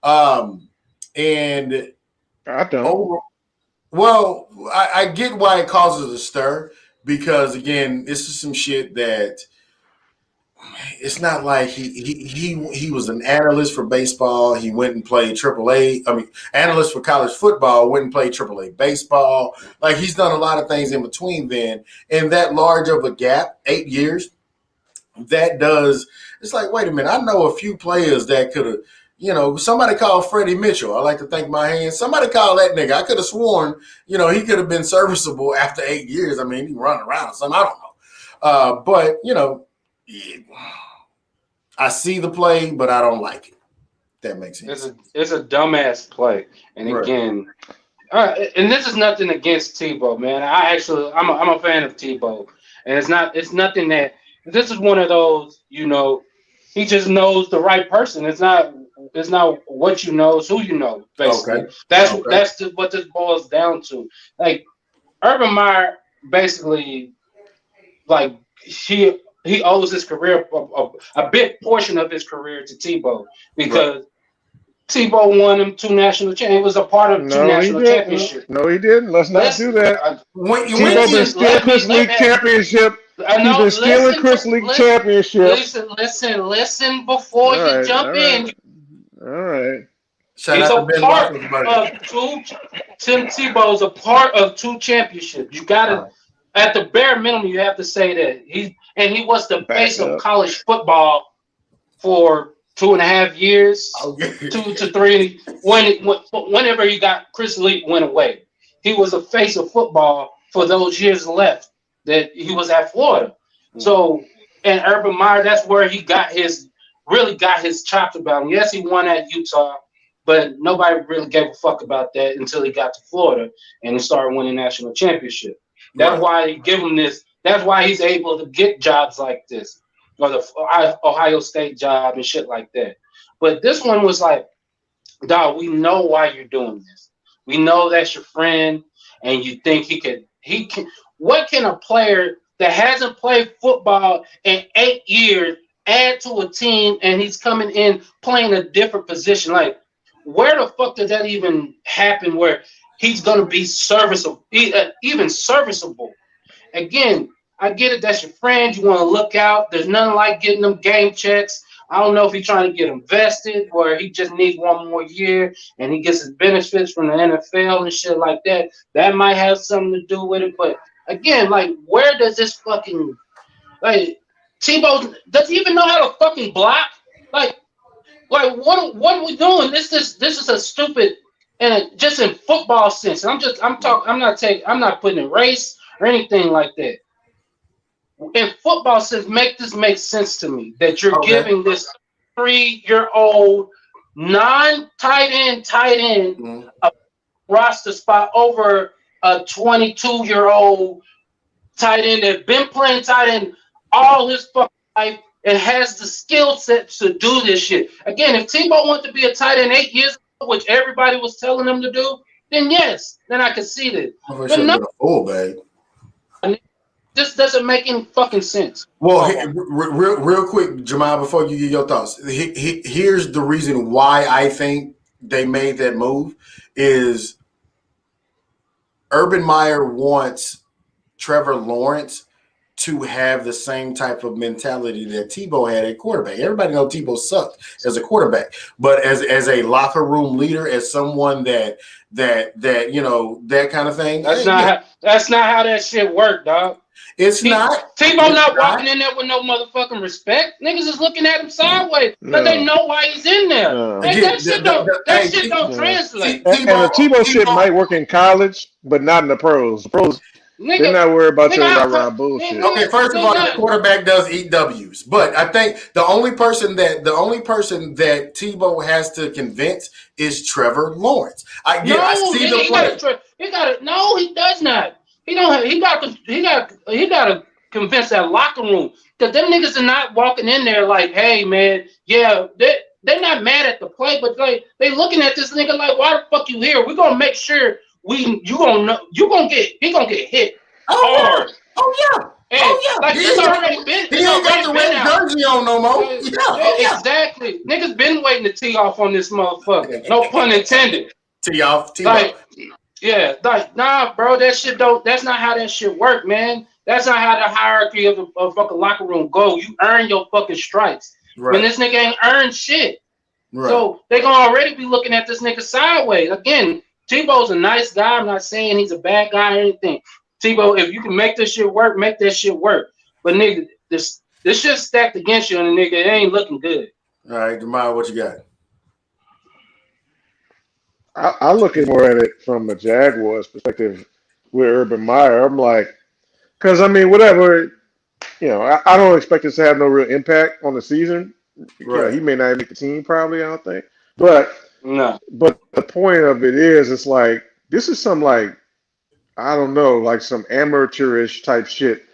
And I don't. Well, I get why it causes a stir, because again, this is some shit that it's not like he was an analyst for baseball. He went and played AAA. Analyst for college football, went and played AAA baseball. Like, he's done a lot of things in between then, and that large of a gap, 8 years, it's like, wait a minute, I know a few players that could have. Somebody called Freddie Mitchell. I like to thank my hands. Somebody called that nigga. I could have sworn, he could have been serviceable after 8 years. I mean, he run around or something. I don't know. But, I see the play, but I don't like it. That makes sense. It's a dumbass play. And again, and this is nothing against Tebow, man. I'm a fan of Tebow, and it's nothing that this is one of those, he just knows the right person. It's not what you know, it's who you know. Basically, that's what this boils down to. Like Urban Meyer, basically, like he owes his career a big portion of his career to Tebow because. Tebow won him 2 national championships. It was a part of 2 national championships. No, he didn't. Let's not do that. Tebow been stealing Chris League championship. He's been stealing Chris League championship. Listen before you jump in. All right. He's a part of 2. Tim Tebow's a part of 2 championships. You gotta, at the bare minimum, you have to say that he was the face of college football for 2.5 years, 2 to 3. Whenever he got Chris Lee went away, he was the face of football for those years left that he was at Florida. So, and Urban Meyer, that's where he really got his chops about him. Yes, he won at Utah, but nobody really gave a fuck about that until he got to Florida and he started winning national championship. That's why he give him this. That's why he's able to get jobs like this. Or the Ohio State job and shit like that. But this one was like, dog, we know why you're doing this. We know that's your friend, and you think he can. What can a player that hasn't played football in 8 years add to a team and he's coming in playing a different position? Like, where the fuck did that even happen where he's going to be serviceable, even serviceable? Again, I get it. That's your friend. You want to look out. There's nothing like getting them game checks. I don't know if he's trying to get invested or he just needs 1 more year and he gets his benefits from the NFL and shit like that. That might have something to do with it. But again, like, where does this fucking Tebow does he even know how to fucking block? Like what are we doing? This is a stupid, and just in football sense. I'm not putting in race or anything like that. In football sense, make sense to me that you're giving this 3-year-old non-tight end a roster spot over a 22-year-old tight end that's been playing tight end all his fucking life and has the skill set to do this shit. Again, if Tebow wanted to be a tight end 8 years ago, which everybody was telling him to do, then yes, then I could see that. But no, this doesn't make any fucking sense. Well, real quick, Jamal, before you get your thoughts, here's the reason why I think they made that move is Urban Meyer wants Trevor Lawrence to have the same type of mentality that Tebow had at quarterback. Everybody knows Tebow sucked as a quarterback, but as a locker room leader, as someone that that kind of thing. That's not how that shit worked, dog. It's not. Tebow not walking in there with no motherfucking respect. Niggas is looking at him sideways because they know why he's in there. That shit don't translate. And the Tebow shit might work in college, but not in the pros. The pros, they're not worried about your around bullshit. Okay, first of all, the quarterback does eat W's, but I think the only person that Tebow has to convince is Trevor Lawrence. I see the play. No, he does not. He got to convince that locker room because them niggas are not walking in there like, hey man, yeah, they're not mad at the play, but they looking at this nigga like, why the fuck you here? We're gonna make sure he gonna get hit hard. Like this already been. He ain't got the red jersey on no more. Exactly. Niggas been waiting to tee off on this motherfucker. No pun intended. Tee off. Yeah, like, nah, bro, that's not how that shit work, man. That's not how the hierarchy of a fucking locker room go. You earn your fucking stripes. Right. When this nigga ain't earned shit. Right. So they gonna already be looking at this nigga sideways. Again, Tebow's a nice guy. I'm not saying he's a bad guy or anything. Tebow, if you can make this shit work, make that shit work. But nigga, this shit's stacked against you, and nigga, it ain't looking good. All right, Jamal, what you got? I look at more at it from a Jaguars perspective with Urban Meyer. I'm like, because I mean, whatever, I don't expect this to have no real impact on the season. Right. He may not make the team, probably. I don't think, but No. the point of it is, it's like this is some like I don't know, like some amateurish type shit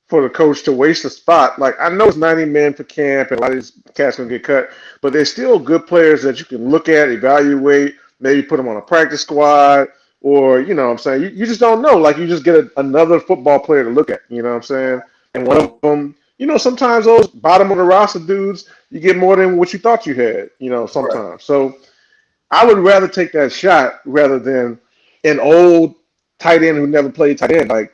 for the coach to waste a spot. Like I know it's 90 men for camp and a lot of these cats gonna get cut, but they're still good players that you can look at, evaluate, maybe put them on a practice squad, or you know what I'm saying. You just don't know. Like you just get another football player to look at. You know what I'm saying? And one of them, sometimes those bottom of the roster dudes, you get more than what you thought you had. Right. Sometimes. So I would rather take that shot rather than an old tight end who never played tight end. Like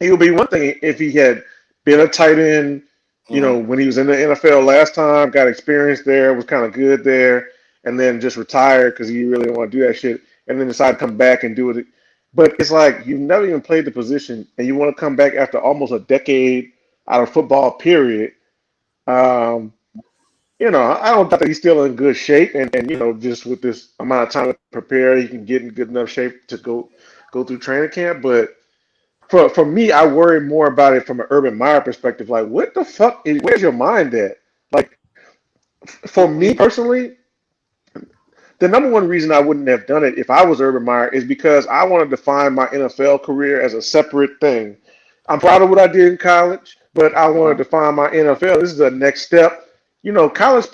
it would be one thing if he had been a tight end, when he was in the NFL last time, got experience there, was kind of good there, and then just retired because he really didn't want to do that shit, and then decided to come back and do it. But it's like you've never even played the position, and you want to come back after almost a decade out of football, period. Um, I don't doubt that he's still in good shape, and just with this amount of time to prepare, he can get in good enough shape to go through training camp. But for me, I worry more about it from an Urban Meyer perspective. Like, what the fuck where's your mind at? Like, for me personally, the number one reason I wouldn't have done it if I was Urban Meyer is because I wanted to define my NFL career as a separate thing. I'm proud of what I did in college, but I wanted to define my NFL. This is the next step. NFL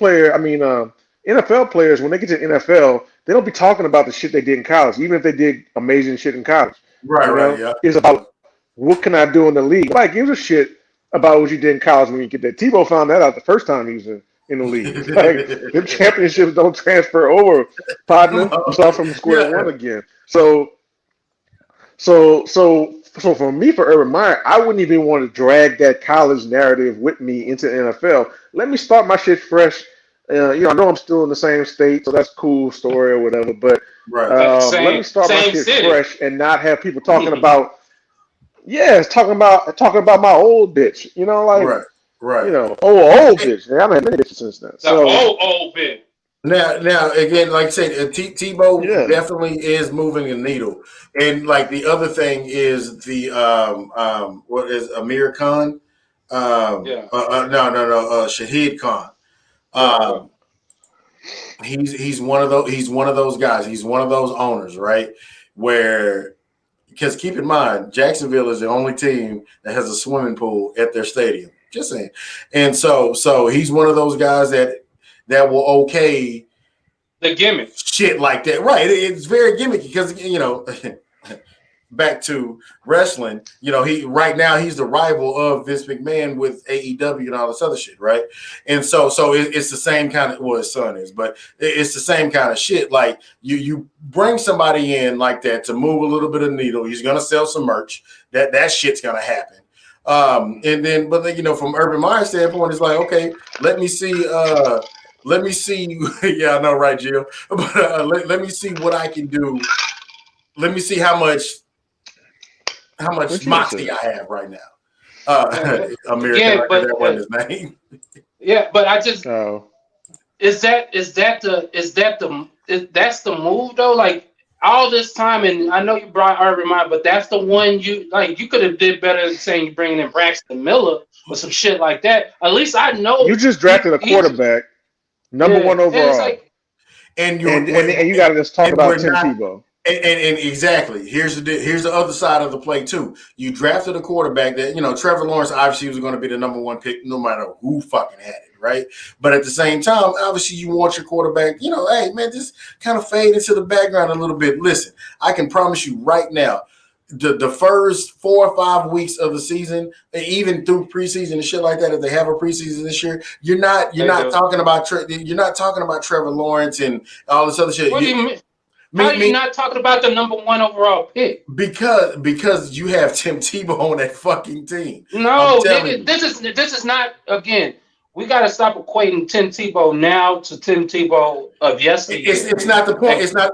players, when they get to the NFL, they don't be talking about the shit they did in college, even if they did amazing shit in college. Right. Yeah. It's about what can I do in the league. Nobody gives a shit about what you did in college when you get there. Tebow found that out the first time he was in the league. Like, them championships don't transfer over, partner. You start from square one again. So for me, for Urban Meyer, I wouldn't even want to drag that college narrative with me into the NFL. Let me start my shit fresh. I know I'm still in the same state, so that's a cool story or whatever. But let me start my shit fresh and not have people talking about, talking about my old bitch. Right. Old bitch. I haven't had many bitches since then. Old bitch. Now, again, like I said, Tebow definitely is moving the needle, and like the other thing is the what is Amir Khan? Shahid Khan. He's one of those. He's one of those guys. He's one of those owners, right? Because keep in mind, Jacksonville is the only team that has a swimming pool at their stadium. Just saying, and so he's one of those guys that will okay the gimmick shit like that, right? It's very gimmicky because back to wrestling, he right now he's the rival of Vince McMahon with AEW and all this other shit, right? And so it's the same kind of his son is, but it's the same kind of shit. Like you bring somebody in like that to move a little bit of needle, he's gonna sell some merch. That shit's gonna happen. But from Urban Meyer's standpoint, it's like, okay, let me see. Yeah, I know, right, Jill? But let me see what I can do. Let me see how much moxie I have right now. American, that wasn't his name. Yeah, but I just that's the move though? Like all this time, and I know you brought Urban Meyer, but that's the one you could have did better than saying you bringing in Braxton Miller or some shit like that. At least I know you just drafted a quarterback, number one overall, and you got to just talk about Tim Tebow. And exactly, here's the other side of the play too. You drafted a quarterback that Trevor Lawrence obviously was going to be the number one pick, no matter who fucking had it, right? But at the same time, obviously you want your quarterback. Hey man, just kind of fade into the background a little bit. Listen, I can promise you right now, the first 4 or 5 weeks of the season, even through preseason and shit like that, if they have a preseason this year, you're not talking about Trevor Lawrence and all this other shit. What do you mean? How are you not talking about the number one overall pick? Because you have Tim Tebow on that fucking team. No, nigga, this is not. Again, we got to stop equating Tim Tebow now to Tim Tebow of yesterday. It's not the point. It's not.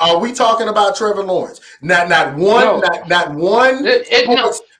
Are we talking about Trevor Lawrence? Not one.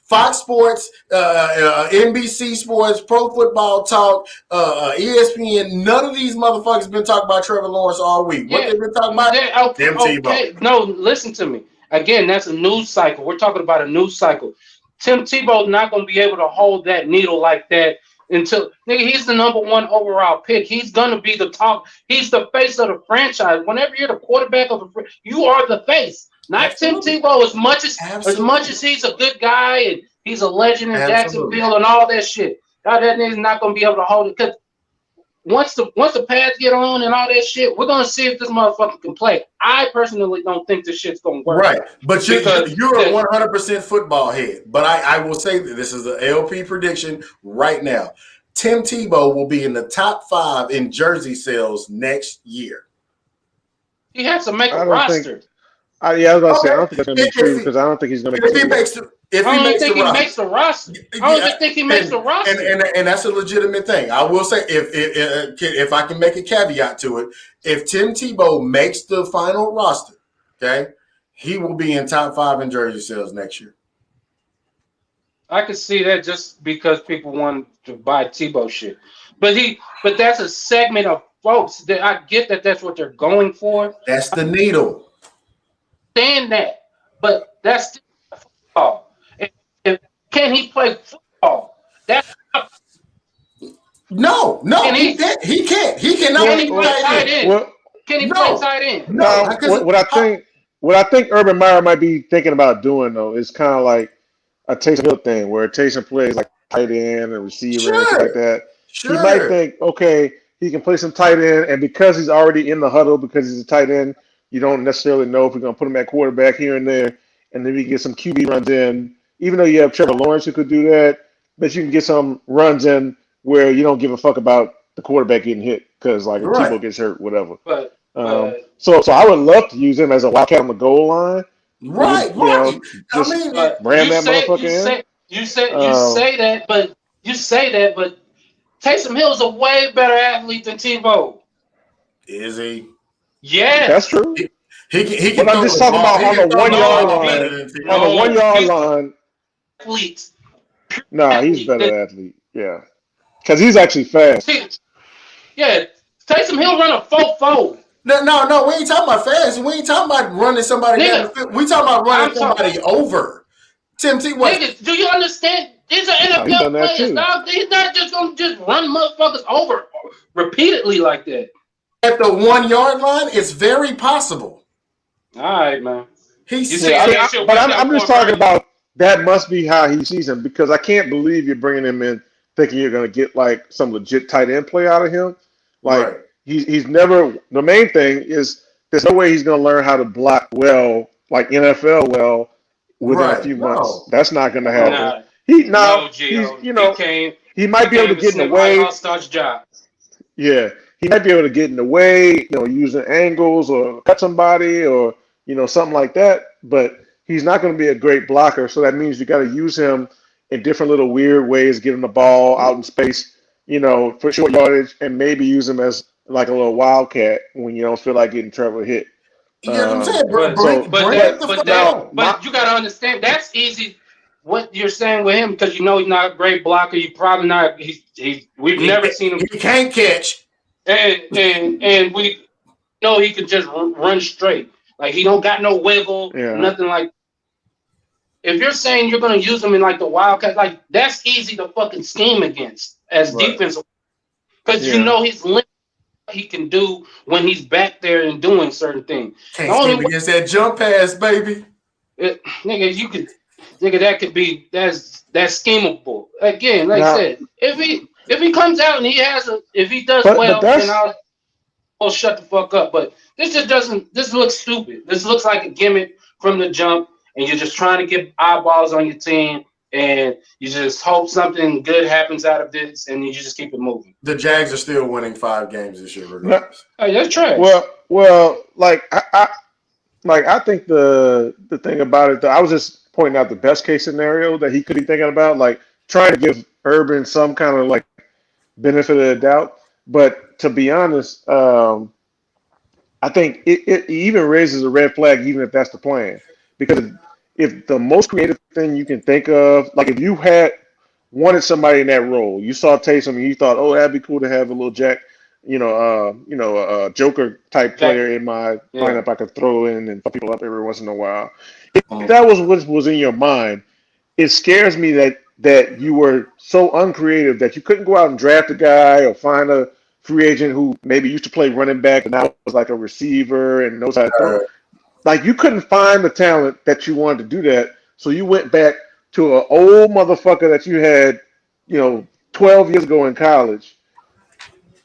Fox Sports, NBC Sports, Pro Football Talk, ESPN. None of these motherfuckers been talking about Trevor Lawrence all week. What they've been talking about? Tim Tebow. No, listen to me. Again, that's a news cycle. We're talking about a news cycle. Tim Tebow's not going to be able to hold that needle like that until nigga, he's the #1 overall pick. He's gonna be the top. He's the face of the franchise. Whenever you're the quarterback of you are the face. Not Absolutely. Tim Tebow. As much Absolutely. as he's a good guy and he's a legend in Absolutely. Jacksonville and all that shit. Now that nigga's not gonna be able to hold it because once the pads get on and all that shit, we're gonna see if this motherfucker can play. I personally don't think this shit's gonna work. Right, but you're Because a 100% football head. But I will say that this is the LP prediction right now. Tim Tebow will be in the top 5 in jersey sales next year. he has to make I a don't roster. think. I was gonna say I Okay. don't think that's gonna be true because I don't think he's gonna make If he the makes the I don't even think he roster. makes the roster. I don't even think he makes the roster. And that's a legitimate thing. I will say if I can make a caveat to it, if Tim Tebow makes the final roster, okay, he will be in top 5 in jersey sales next year. I could see that just because people want to buy Tebow shit. But that's a segment of folks that I get that that's what they're going for. That's the needle. Understand that, but that's still football. And can he play football? That's No, he can't. He cannot. Can he play tight end? Can he play tight end? No. What I think Urban Meyer might be thinking about doing though is kind of like a Taysom Hill thing, where Taysom plays like tight end and receiver and stuff like that. Sure. He might think, okay, he can play some tight end, and because he's already in the huddle because he's a tight end, you don't necessarily know if you're going to put him at quarterback here and there, and then you can get some QB runs in. Even though you have Trevor Lawrence who could do that, but you can get some runs in where you don't give a fuck about the quarterback getting hit because like if Tebow gets hurt, whatever. So I would love to use him as a wildcat on the goal line. Right. Just ram that motherfucker in. You say that, but Taysom Hill is a way better athlete than Tebow. Is he? Yeah, that's true. He can. But I'm just talking about on the 1 yard line. On the 1 yard line. Athletes. Nah, he's a better athlete. Yeah, because he's actually fast. Yeah, Taysom Hill run a 4.4. No, we ain't talking about fast. We ain't talking about running somebody down the field. We talking about running somebody over. Tim Tebow. Niggas, do you understand? These are NFL players, dog. He's not just gonna just run motherfuckers over repeatedly like that. At the 1 yard line, it's very possible. All right, man. But I'm just talking about that must be how he sees him because I can't believe you're bringing him in thinking you're going to get like some legit tight end play out of him. Like he's never. The main thing is there's no way he's going to learn how to block well, like NFL well, within a few months. That's not going to happen. He might be able to get in the way. Yeah, he might be able to get in the way, using angles or cut somebody or something like that. But he's not going to be a great blocker. So that means you got to use him in different little weird ways, get him the ball out in space, for short yardage, and maybe use him as like a little wildcat when you don't feel like getting Trevor hit. I'm saying, but you got to understand that's easy. What you're saying with him because he's not a great blocker. You probably not. We've never seen him. He can't catch, and we know he can just run straight. Like he don't got no wiggle, nothing like. If you're saying you're going to use him in like the Wildcat, like that's easy to fucking scheme against as defense because he's limited. He can do when he's back there and doing certain things. Can't scheme against that jump pass, baby. That could be that's schemable. Again, like I said, if he comes out and if he does well, then I'll shut the fuck up. But this just doesn't. This looks stupid. This looks like a gimmick from the jump, and you're just trying to get eyeballs on your team, and you just hope something good happens out of this, and you just keep it moving. The Jags are still winning 5 games this year, regardless. Hey, that's trash. Well, like I think the thing about it, though, I was just pointing out the best case scenario that he could be thinking about, like trying to give Urban some kind of like benefit of the doubt. But to be honest, I think it even raises a red flag, even if that's the plan. Because if the most creative thing you can think of, like if you had wanted somebody in that role, you saw Taysom and you thought, oh, that'd be cool to have a little Jack, a Joker type player in my lineup I could throw in and fuck people up every once in a while. If that was what was in your mind, it scares me that you were so uncreative that you couldn't go out and draft a guy or find a free agent who maybe used to play running back and now was like a receiver and knows how to throw. Like you couldn't find the talent that you wanted to do that, so you went back to an old motherfucker that you had, 12 years ago in college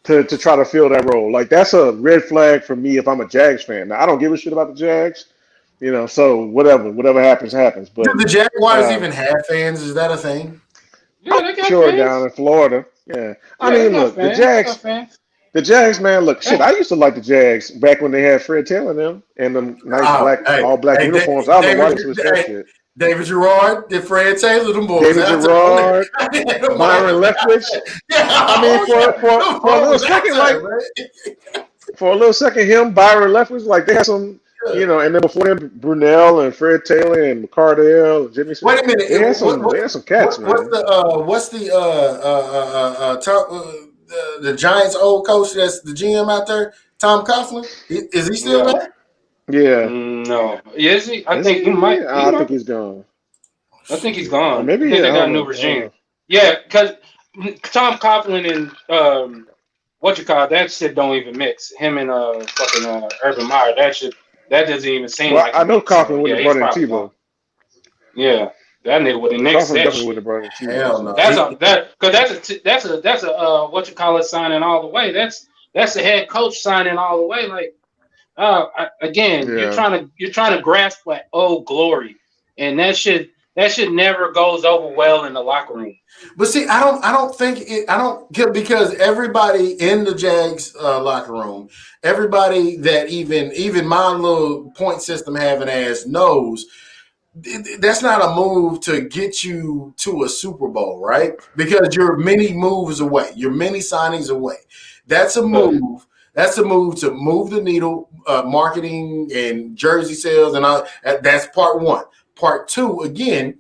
to try to fill that role. Like that's a red flag for me if I'm a Jags fan. Now I don't give a shit about the Jags, so whatever happens, happens. Do But the Jaguars even have fans? Is that a thing? Yeah, they got sure, fans. down in Florida. Yeah. I Yeah, they mean, got look, fans. the Jags, man, look, shit, I used to like the Jags back when they had Fred Taylor and them and them nice all black uniforms. I don't know why they switched that shit. David Gerard, did Fred Taylor, them boys. David Gerard, Byron Leftwich. Yeah, I mean, for a little second, for a little second, him, Byron Leftwich, like they had some, and then before them, Brunell and Fred Taylor and McCardell and Jimmy Smith. Wait a minute, they had some cats, man. What's the Giants' old coach that's the GM out there, Tom Coughlin? Is he still there? Yeah. No. Is he? I think he might. I think he's gone. I think he's gone. Or maybe they got a new regime. Yeah, because Tom Coughlin and that shit don't even mix. Him and fucking Urban Meyer, that doesn't even seem like. I know Coughlin would have brought in Tebow. Yeah, that nigga would have nixed that definitely shit. would have brought in Tebow. Hell no. That's a signing all the way. That's a head coach signing all the way. Like, you're trying to grasp like glory, and that shit never goes over well in the locker room. But see, I don't think because everybody in the Jags locker room, everybody that even my little point system having ass knows that's not a move to get you to a Super Bowl, right? Because you're many moves away, you're many signings away. That's a move. That's a move to move the needle, marketing and jersey sales, and all. That's part one. Part two, again.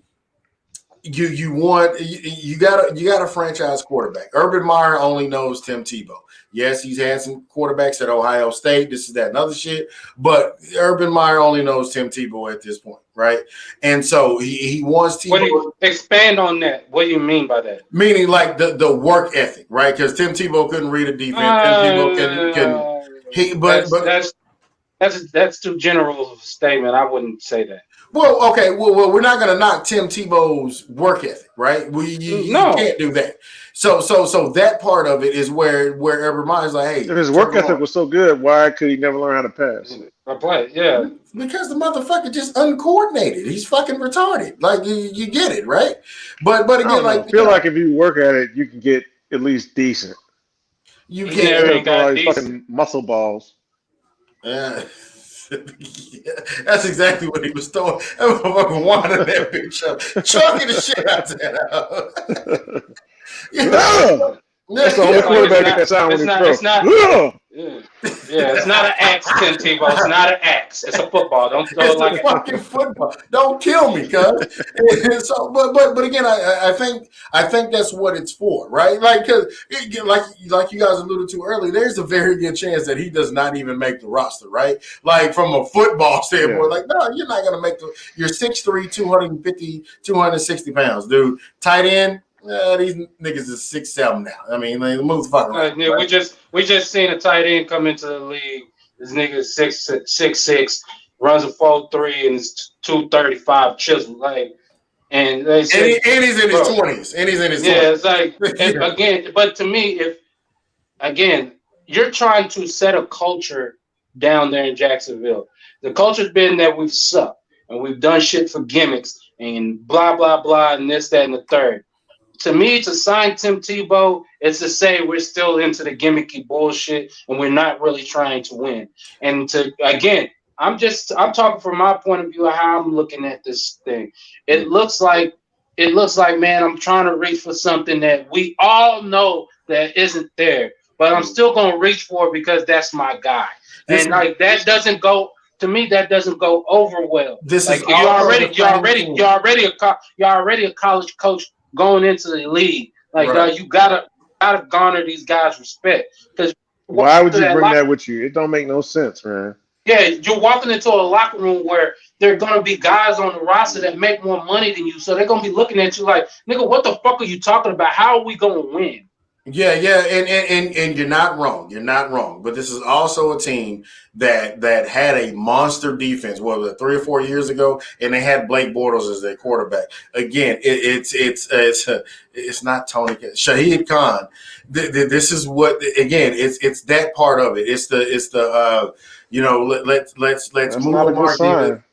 You got a franchise quarterback. Urban Meyer only knows Tim Tebow. Yes, he's had some quarterbacks at Ohio State. This is that and other shit. But Urban Meyer only knows Tim Tebow at this point, right? And so he wants Tebow. What do you expand on that? What do you mean by that? Meaning like the work ethic, right? Because Tim Tebow couldn't read a defense. Tim Tebow that's too general of a statement. I wouldn't say that. Well, okay. Well, we're not going to knock Tim Tebow's work ethic, right? You can't do that. So that part of it is where Urban Meyer's like, hey, if his work ethic was so good, why could he never learn how to pass? Yeah. Because the motherfucker just uncoordinated. He's fucking retarded. Like you get it, right? But again, I feel like if you work at it, you can get at least decent. You can't all these fucking muscle balls. Yeah. Yeah, that's exactly what he was throwing. That motherfucker wanted that bitch up, chucking the shit out there. That's the only quarterback that sound when he throws. Yeah, it's not an axe, Tim Tebow. It's not an axe. It's a football. Don't throw it's it like a fucking football. Don't kill me, cuz. So, but again, I think that's what it's for, right? Like, cause like you guys alluded to earlier, there's a very good chance that he does not even make the roster, right? Like from a football standpoint, like no, you're not gonna make you're 6'3", 250, 260 pounds, dude. Tight end. These niggas is 6'7" now. I mean, like, move the fuck around. Yeah, right? We just seen a tight end come into the league. This nigga is 6'6", runs a 4.3 and is 235 chisel. Like, and they say, and he's in his 20s. And he's in his 20s. Yeah, it's like again. But to me, if you're trying to set a culture down there in Jacksonville, the culture's been that we've sucked and we've done shit for gimmicks and blah blah blah and this, that, and the third. To me, to sign Tim Tebow is to say we're still into the gimmicky bullshit and we're not really trying to win. And I'm talking from my point of view of how I'm looking at this thing. It looks like, man, I'm trying to reach for something that we all know that isn't there, but I'm still gonna reach for it because that's my guy. And like that doesn't go. To me, that doesn't go over well. This like is you're already a college coach going into the league. Like right. You gotta garner these guys respect. Because why would you bring that with you? It don't make no sense, man. Yeah, you're walking into a locker room where there are gonna be guys on the roster that make more money than you, so they're gonna be looking at you like, nigga, what the fuck are you talking about? How are we gonna win? Yeah, and you're not wrong. You're not wrong. But this is also a team that had a monster defense. What was it, 3 or 4 years ago? And they had Blake Bortles as their quarterback. Again, it's not Tony Shahid Khan. This is what again. It's that part of it. It's the let's That's move not a good Mark sign.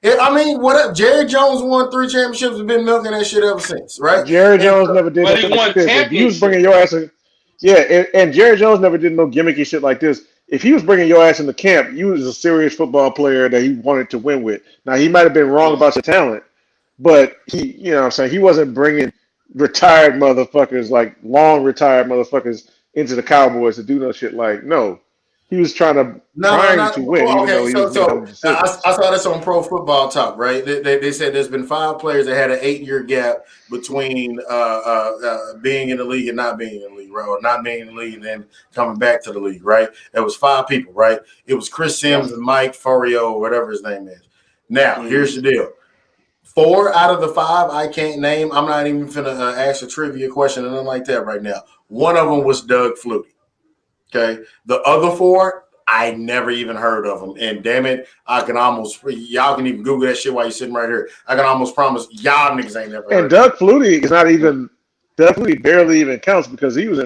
I mean, what up? Jerry Jones won 3 championships and been milking that shit ever since, right? Jerry Jones never did But he nothing won like this. If he was championships. bringing your ass in, yeah, and Jerry Jones never did no gimmicky shit like this. If he was bringing your ass into camp, you was a serious football player that he wanted to win with. Now, he might have been wrong about your talent, but you know what I'm saying? He wasn't bringing retired motherfuckers, like long retired motherfuckers, into the Cowboys to do no shit like, no. He was trying to win, even though Okay, he so was making dumb decisions. I saw this on Pro Football Talk, right? They said there's been 5 players that had an 8-year gap between being in the league and not being in the league, right? Or not being in the league and then coming back to the league, right? There was 5 people, right? It was Chris Sims and Mike Florio, or whatever his name is. Now, here's the deal. 4 out of the 5 I can't name. I'm not even finna ask a trivia question or nothing like that right now. One of them was Doug Flutie. Okay, the other 4, I never even heard of them. And damn it, y'all can even Google that shit while you're sitting right here. I can almost promise y'all niggas ain't never heard. And Doug Flutie is not even. Doug Flutie barely even counts because he was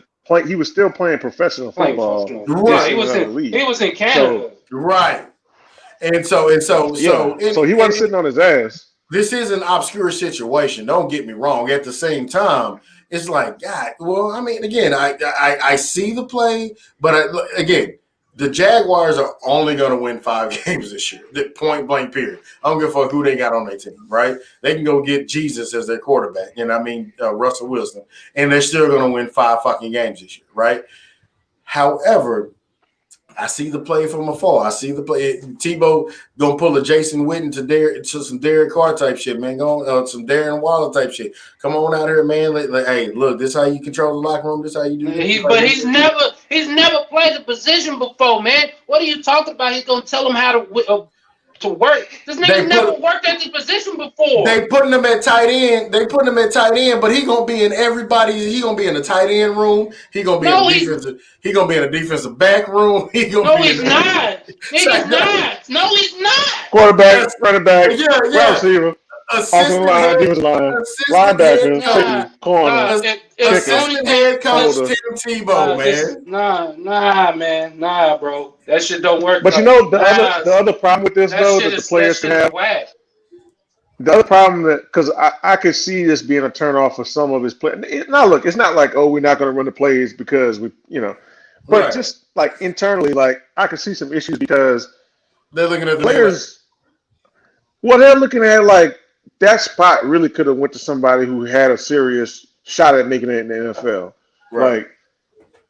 still playing professional football. Right, he was in Canada. So, right, and so he wasn't sitting on his ass. This is an obscure situation. Don't get me wrong. At the same time, it's like, God, well, I mean, again, I see the play, but again, the Jaguars are only going to win 5 games this year. The point blank period. I don't give a fuck who they got on their team, right? They can go get Jesus as their quarterback, and I mean Russell Wilson, and they're still going to win 5 fucking games this year, right? However, I see the play from afar. I see the play. Tebow gonna pull a Jason Witten to some Derek Carr type shit, man. Some Darren Waller type shit. Come on out here, man. Hey, look, this how you control the locker room. This how you do this. But he's never played the position before, man. What are you talking about? He's gonna tell him how to work. This nigga never worked at this position before. They putting him at tight end. But he gonna be in everybody's. He gonna be in the tight end room. He gonna be in the defensive. He gonna be in a defensive back room. He's not. He's not. No, he's not. Quarterback, running back, receiver, offensive line, defensive line, linebacker, corner. Assistant head coach Tim Tebow, man. Nah, bro. That shit don't work. But you know the other problem with this though that the players can have. The other problem because I could see this being a turnoff for some of his players. Now look, it's not like we're not going to run the plays because but just like internally, like I could see some issues because they're looking at the players. Well, they're looking at like that spot really could have went to somebody who had a serious shot at making it in the NFL. Right. Like,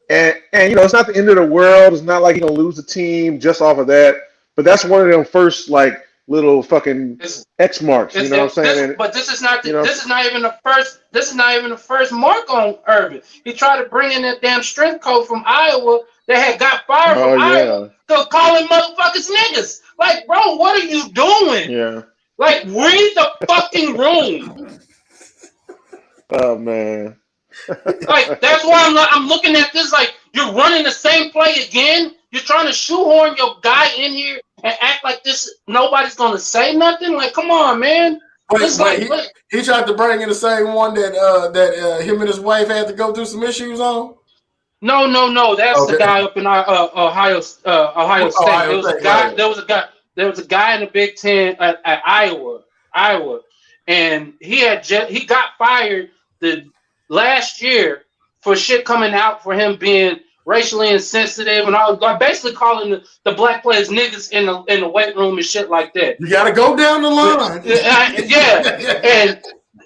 and it's not the end of the world. It's not like you're gonna lose the team just off of that. But that's one of them first like little fucking X marks. You know what I'm saying? But this is not. This is not even the first. This is not even the first mark on Urban. He tried to bring in that damn strength coach from Iowa that had got fired from Iowa to calling motherfuckers niggas. Like, bro, what are you doing? Yeah. Like, read the fucking room. Oh man. Like, that's why I'm looking at this like you're running the same play again. You're trying to shoehorn your guy in here and act like this. Nobody's gonna say nothing. Like, come on, man. He tried to bring in the same one that him and his wife had to go through some issues on. No. That's the guy up in Ohio State. There was a guy in the Big Ten at Iowa, and he got fired the last year for shit coming out for him being racially insensitive and all, like basically calling the black players niggas in the weight room and shit like that. You got to go down the line.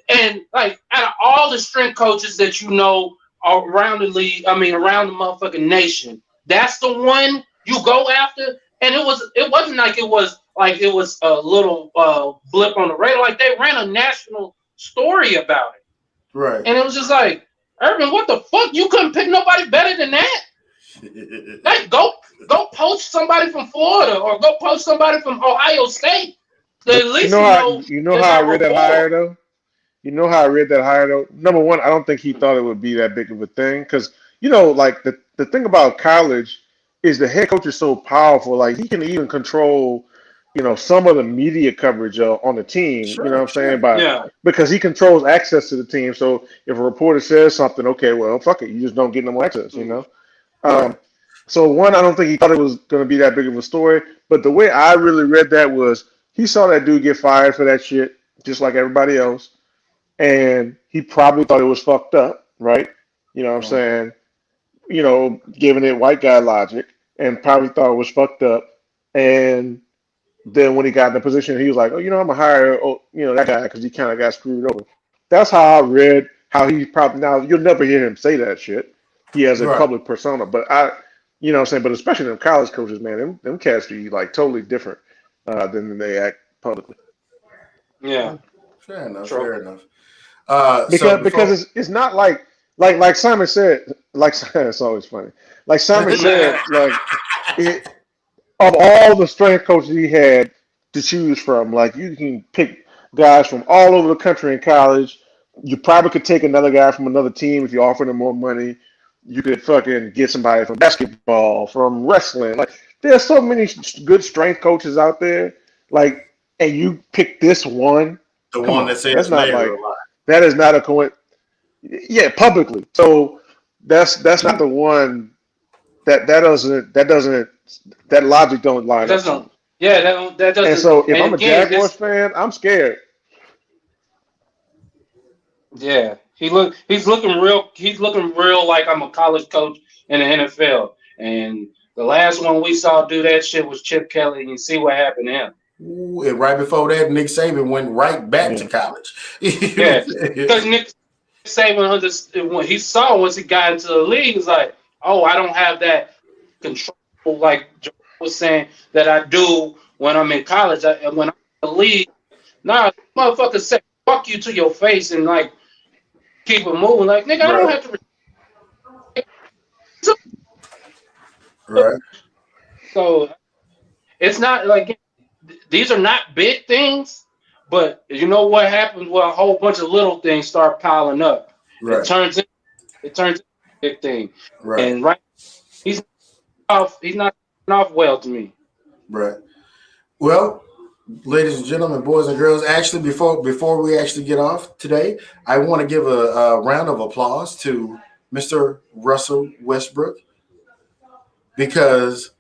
And like out of all the strength coaches that you know around the league, around the motherfucking nation, that's the one you go after. And it wasn't like it was a little blip on the radar. Like they ran a national story about it. Right. And it was just like, Urban, what the fuck? You couldn't pick nobody better than that? Like, go poach somebody from Florida or go poach somebody from Ohio State. So at least you know there's how I not read that rapport. hire though. You know how I read that hire though. Number one, I don't think he thought it would be that big of a thing because like the thing about college is the head coach is so powerful. Like he can even control, some of the media coverage on the team. You know what I'm saying? Yeah. Because he controls access to the team. So if a reporter says something, okay, well, fuck it, you just don't get no more access. Right. So one, I don't think he thought it was going to be that big of a story. But the way I really read that was he saw that dude get fired for that shit, just like everybody else, and he probably thought it was fucked up, right? You know what I'm saying? Giving it white guy logic, and probably thought it was fucked up. And then when he got in the position, he was like, "Oh, I'm gonna hire, that guy because he kind of got screwed over." That's how I read how he probably now you'll never hear him say that shit. He has a Right. public persona, but you know what I'm saying? But especially them college coaches, man, them cats be like totally different than they act publicly. Yeah. Fair enough. True. Fair enough. Because it's not like Simon said, like it's always funny. Like Simon said, like it of all the strength coaches he had to choose from, like you can pick guys from all over the country in college. You probably could take another guy from another team if you offered him more money. You could fucking get somebody from basketball, from wrestling. Like there's so many good strength coaches out there. Like, and you pick this one. The Come one on, that says that's not like mayor a lot. that is not a coincidence. Yeah, publicly. So that's not the one that logic don't line It up to me. doesn't. Yeah, that And doesn't. so if And I'm a again, Jaguars this. fan, I'm scared. Yeah, he's looking real. He's looking real like I'm a college coach in the NFL. And the last one we saw do that shit was Chip Kelly, and you see what happened to him. Ooh, and right before that, Nick Saban went right back to college. Yeah, because Nick Saban understood when he saw once he got into the league, he's like, oh, I don't have that control like Joe was saying that I do when I'm in college. When I'm in the league, nah, motherfuckers say fuck you to your face and like keep it moving. Like nigga, I don't have to. Right. So it's not like these are not big things, but you know what happens when a whole bunch of little things start piling up. Right. It turns into a big thing. Right. And right, he's not off well to me. Right. Well, ladies and gentlemen, boys and girls, actually, before we actually get off today, I want to give a round of applause to Mr. Russell Westbrook because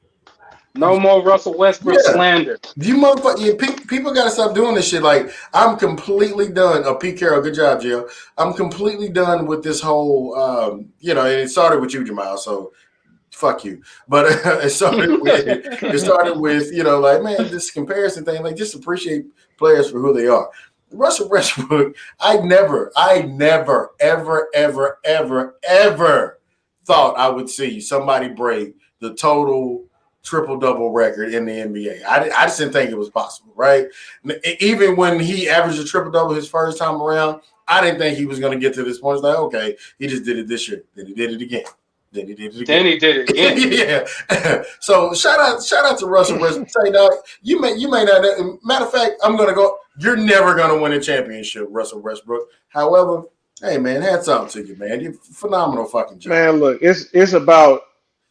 No more Russell Westbrook slander. you motherfucker, people got to stop doing this shit. Like, I'm completely done. Oh, Pete Carroll, good job, Jill. I'm completely done with this whole, and it started with you, Jamal, so fuck you. But it started with, like, man, this comparison thing, like, just appreciate players for who they are. Russell Westbrook, I never, ever, ever, ever, ever thought I would see somebody break the total triple-double record in the NBA. I just didn't think it was possible, right? Even when he averaged a triple-double his first time around, I didn't think he was going to get to this point. It's like, okay, he just did it this year. Then he did it again. Then he did it again. Yeah. So shout out to Russell Westbrook. Say, dog, you may not. Matter of fact, I'm going to go. You're never going to win a championship, Russell Westbrook. However, hey, man, hats off to you, man. You're phenomenal fucking job. Man, look, it's about,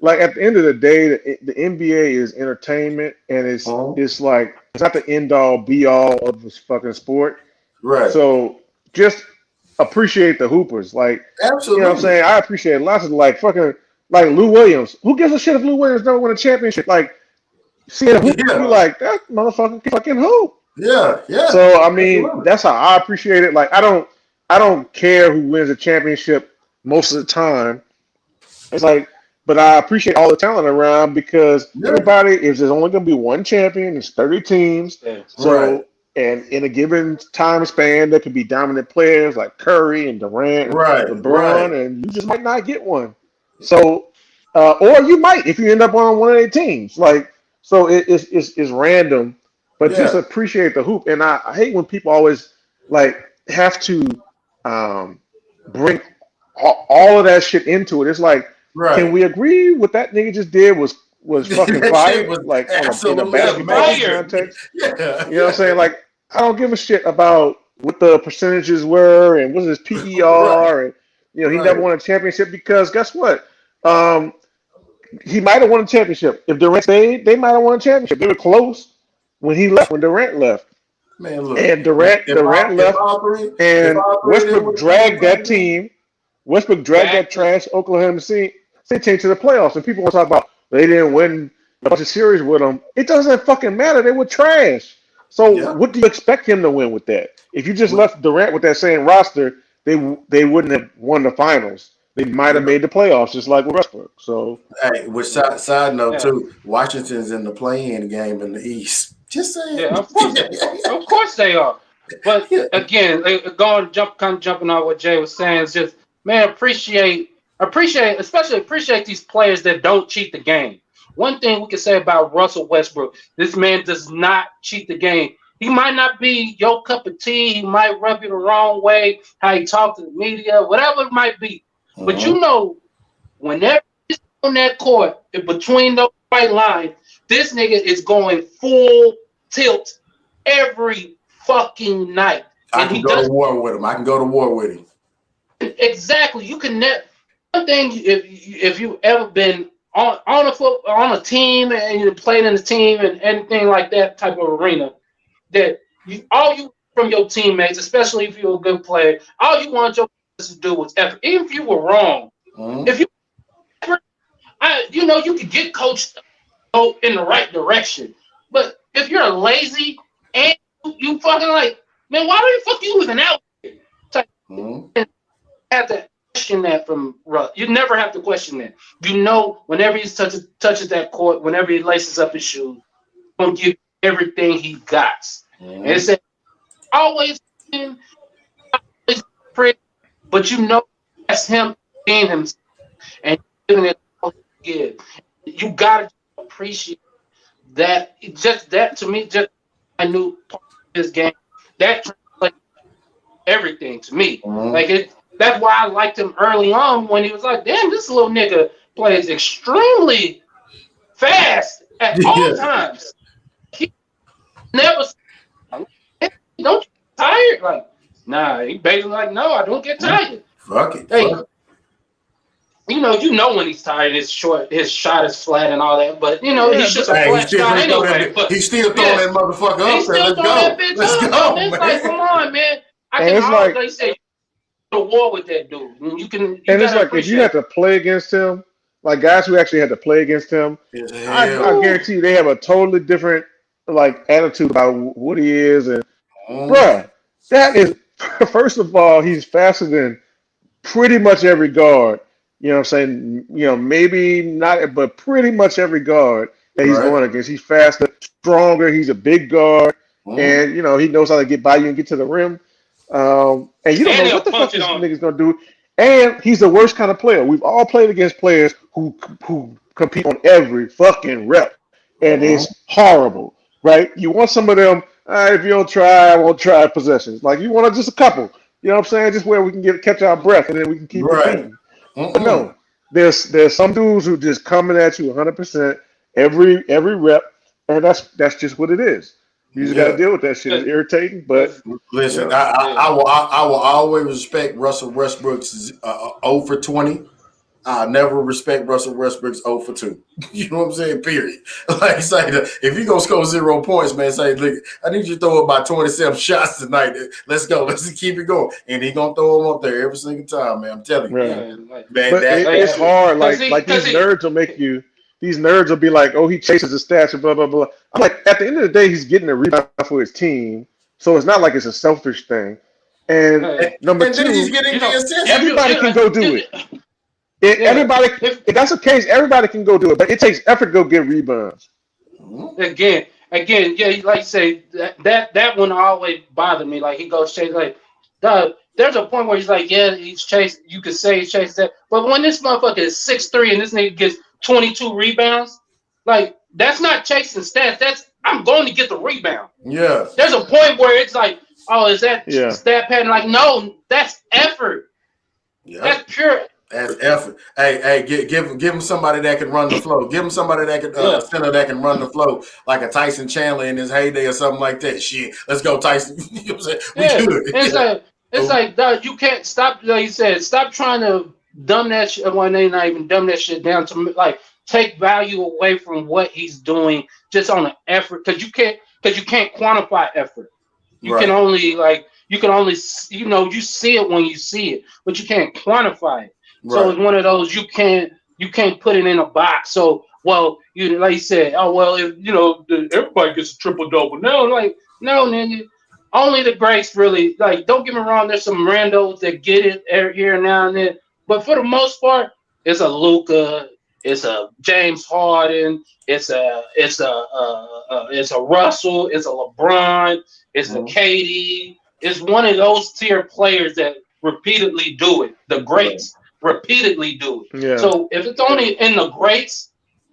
like, at the end of the day, the NBA is entertainment, and it's like it's not the end all be all of this fucking sport. Right. So just appreciate the hoopers. Like, absolutely. You know what I'm saying? I appreciate lots of like Lou Williams. Who gives a shit if Lou Williams don't win a championship? Like, seeing a hoop, you like that motherfucker can fucking hoop. Yeah. So I mean, that's how I appreciate it. Like, I don't care who wins a championship most of the time. It's like, but I appreciate all the talent around because everybody, if there's only going to be one champion, there's 30 teams. So, and in a given time span, there could be dominant players like Curry and Durant, and LeBron, and you just might not get one. So, or you might if you end up on one of their teams. Like, so it's random, but just appreciate the hoop. And I hate when people always like have to bring all of that shit into it. It's like, Right. Can we agree what that nigga just did was fucking That fire? shit was Like in a absolutely basketball amazing. context? Yeah. You know what I'm saying? Like, I don't give a shit about what the percentages were and what his Right. PER, and he never Right. won a championship because guess what? He might have won a championship. If Durant stayed, they might have won a championship. They were close when Durant left. Man, look. And Durant If left, and all three of them Westbrook would have been dragged that playing, team. Westbrook dragged that Exactly. trash Oklahoma City team to the playoffs. And people want to talk about they didn't win a bunch of series with them. It doesn't fucking matter. They were trash. So yeah. what do you expect him to win with that? If you just left Durant with that same roster, they wouldn't have won the finals. They might have made the playoffs just like with Westbrook. So Hey, with side note Yeah. too, Washington's in the play-in game in the East. Just saying. Yeah, of course they are. But again, jumping on what Jay was saying is just, man, appreciate, especially appreciate these players that don't cheat the game. One thing we can say about Russell Westbrook, this man does not cheat the game. He might not be your cup of tea. He might rub you the wrong way, how he talks to the media, whatever it might be. But whenever he's on that court, in between those white lines, this nigga is going full tilt every fucking night. I can go to war with him. Exactly. You can never. One thing, if you ever been on a team and you played in a team and anything like that type of arena, that all you from your teammates, especially if you're a good player, all you want your to do was effort. Even if you were wrong, if you, you could get coached go in the right direction. But if you're lazy and you fucking like, man, why the fuck you even out? Have to question that from Russ. You never have to question that. Whenever he touches that court, whenever he laces up his shoes, he's gonna give everything he got. And it said always pretty, but that's him being himself and giving it all he gives. You gotta appreciate that. Just that to me, just I knew part of this game. That translates everything to me. That's why I liked him early on when he was like, damn, this little nigga plays extremely fast at all times. He never don't get tired. Like, nah, he basically like, no, I don't get tired. Fuck it. Hey, you know when he's tired, his shot is flat and all that, but he's just a flat shot anyway. He's still throwing that motherfucker up. He's still throwing that bitch up. It's like, come on, man. I can always say to war with that dude. And it's like if you have to play against him, like guys who actually had to play against him, I guarantee you they have a totally different attitude about what he is. And bruh, that is first of all, he's faster than pretty much every guard. You know what I'm saying? Maybe not, but pretty much every guard that he's going against. He's faster, stronger. He's a big guard, and he knows how to get by you and get to the rim. And you don't know what the fuck this nigga's gonna do. And he's the worst kind of player. We've all played against players who compete on every fucking rep, and it's horrible, right? You want some of them. If you don't try, I won't try possessions. Like you want just a couple. You know what I'm saying? Just where we can catch our breath, and then we can keep repeating. But no, there's some dudes who just coming at you 100% every rep, and that's just what it is. You just got to deal with that shit. It's irritating, but listen, I will always respect Russell Westbrook's 0 for 20. I never respect Russell Westbrook's 0 for 2. You know what I'm saying? Period. Like, say if you gonna score 0 points, man, say, look, I need you to throw about 27 shots tonight. Let's go. Let's keep it going. And he gonna throw them up there every single time, man. I'm telling you, man. But it's hard. Like these nerds will make you. These nerds will be like, oh, he chases the stats and blah blah blah. I'm like, at the end of the day, he's getting a rebound for his team, so it's not like it's a selfish thing. And number two, he's getting everybody can go do it. If that's the case, everybody can go do it, but it takes effort to go get rebounds. Again, yeah, like you say, that one always bothered me. Like he goes chase, like, there's a point where he's like, yeah, he's chasing. You could say he's chasing that, but when this motherfucker is 6'3" and this nigga gets 22 rebounds, like that's not chasing stats. That's I'm going to get the rebound. Yeah. There's a point where it's like, oh, is that stat pattern? Like, no, that's effort. Yeah. That's pure That's effort. Hey, give him somebody that can run the flow. Give him somebody that can center that can run the flow, like a Tyson Chandler in his heyday or something like that. Shit, let's go, Tyson. You know what I'm saying? We good. It's like, dog, you can't stop. Like you said, stop trying to dumb that shit. Well, they not even dumb that shit down to like take value away from what he's doing just on the effort, because you can't quantify effort. You can only you see it when you see it, but you can't quantify it. Right. So it's one of those you can't put it in a box. So you like you said, if, everybody gets a triple double. No, nigga. Only the greats really, like, don't get me wrong, there's some randos that get it here and now and then, but for the most part, it's a Luka, it's a James Harden, it's a Russell, it's a LeBron, it's a KD. It's one of those tier players that repeatedly do it. The greats repeatedly do it. Yeah. So if it's only in the greats,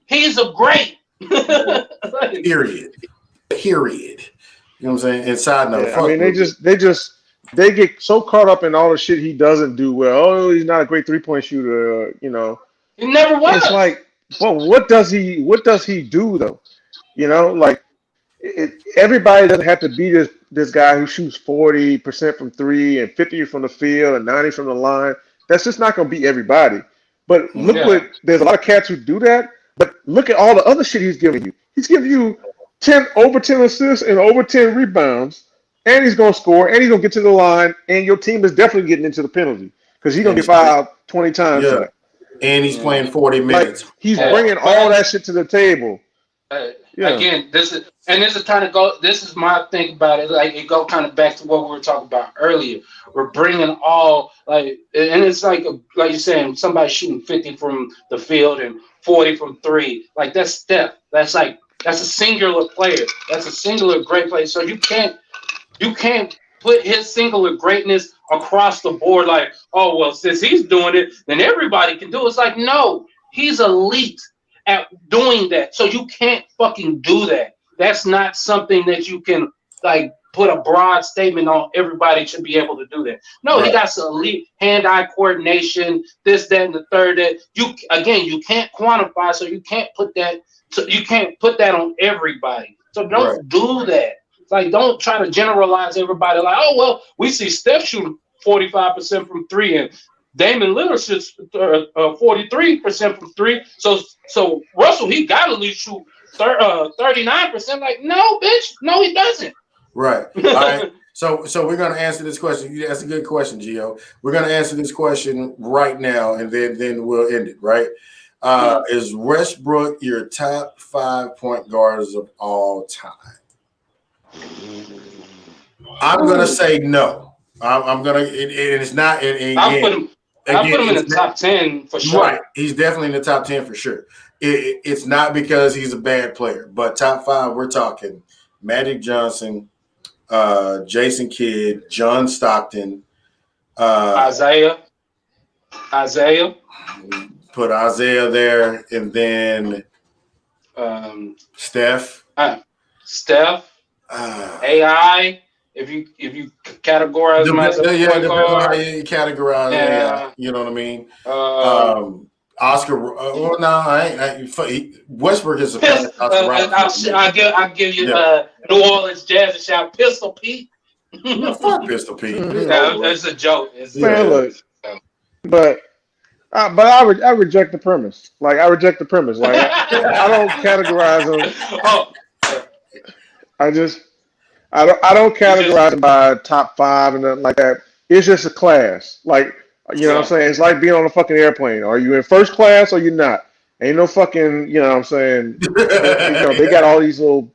he's a great. Period. You know what I'm saying? Inside note. Yeah, I mean, they get so caught up in all the shit he doesn't do well. Oh, he's not a great 3-point shooter. He never was. It's like, well, what does he do though? Like everybody doesn't have to be this guy who shoots 40% from three and 50 from the field and 90 from the line. That's just not going to beat everybody. But there's a lot of cats who do that. But look at all the other shit he's giving you. He's giving you over 10 assists and over 10 rebounds, and he's going to score, and he's going to get to the line, and your team is definitely getting into the penalty because he's going to get fouled 20 times. Yeah. And he's playing 40 minutes. Like, he's bringing all that shit to the table. Again, this is my thing about it. Like, it go kind of back to what we were talking about earlier. We're bringing all, like, and it's like you're saying, somebody shooting 50 from the field and 40 from three. Like, that's Steph. That's a singular player. That's a singular great player. So you can't put his singular greatness across the board like, oh, well, since he's doing it, then everybody can do it. It's like, no, he's elite at doing that. So you can't fucking do that. That's not something that you can, like, put a broad statement on everybody should be able to do that. No, he got some elite hand-eye coordination, this, that, and the third. That you can't quantify, so you can't put that. So you can't put that on everybody. So don't do that. Like, don't try to generalize everybody. Like, oh, well, we see Steph shooting 45% from three, and Damon Lillard shoots 43% from three. So Russell, he got to at least shoot 39%. Like, no, bitch, no, he doesn't. Right. All right. So we're gonna answer this question. That's a good question, Gio. We're gonna answer this question right now, and then we'll end it. Right. Is Westbrook your top 5 point guards of all time? I'm gonna say no. I'm gonna. It's not. I'll put him in the top 10 for sure. Right, he's definitely in the top 10 for sure. It's not because he's a bad player, but top 5. We're talking Magic Johnson, Jason Kidd, John Stockton, Isaiah. Put Isaiah there, and then Steph. AI. If you categorize him as a point guard, how you categorize AI. You know what I mean? Oscar. Well, no, I ain't. Westbrook is a I'll give you New Orleans Jazz a shout. Pistol Pete. Fuck Pistol Pete. It's a joke. But I reject the premise. Like, I reject the premise. Like, I don't categorize them. I don't categorize them by top 5 and nothing like that. It's just a class. Like, you know what I'm saying? It's like being on a fucking airplane. Are you in first class or you not? Ain't no fucking, you know what I'm saying? They got all these little,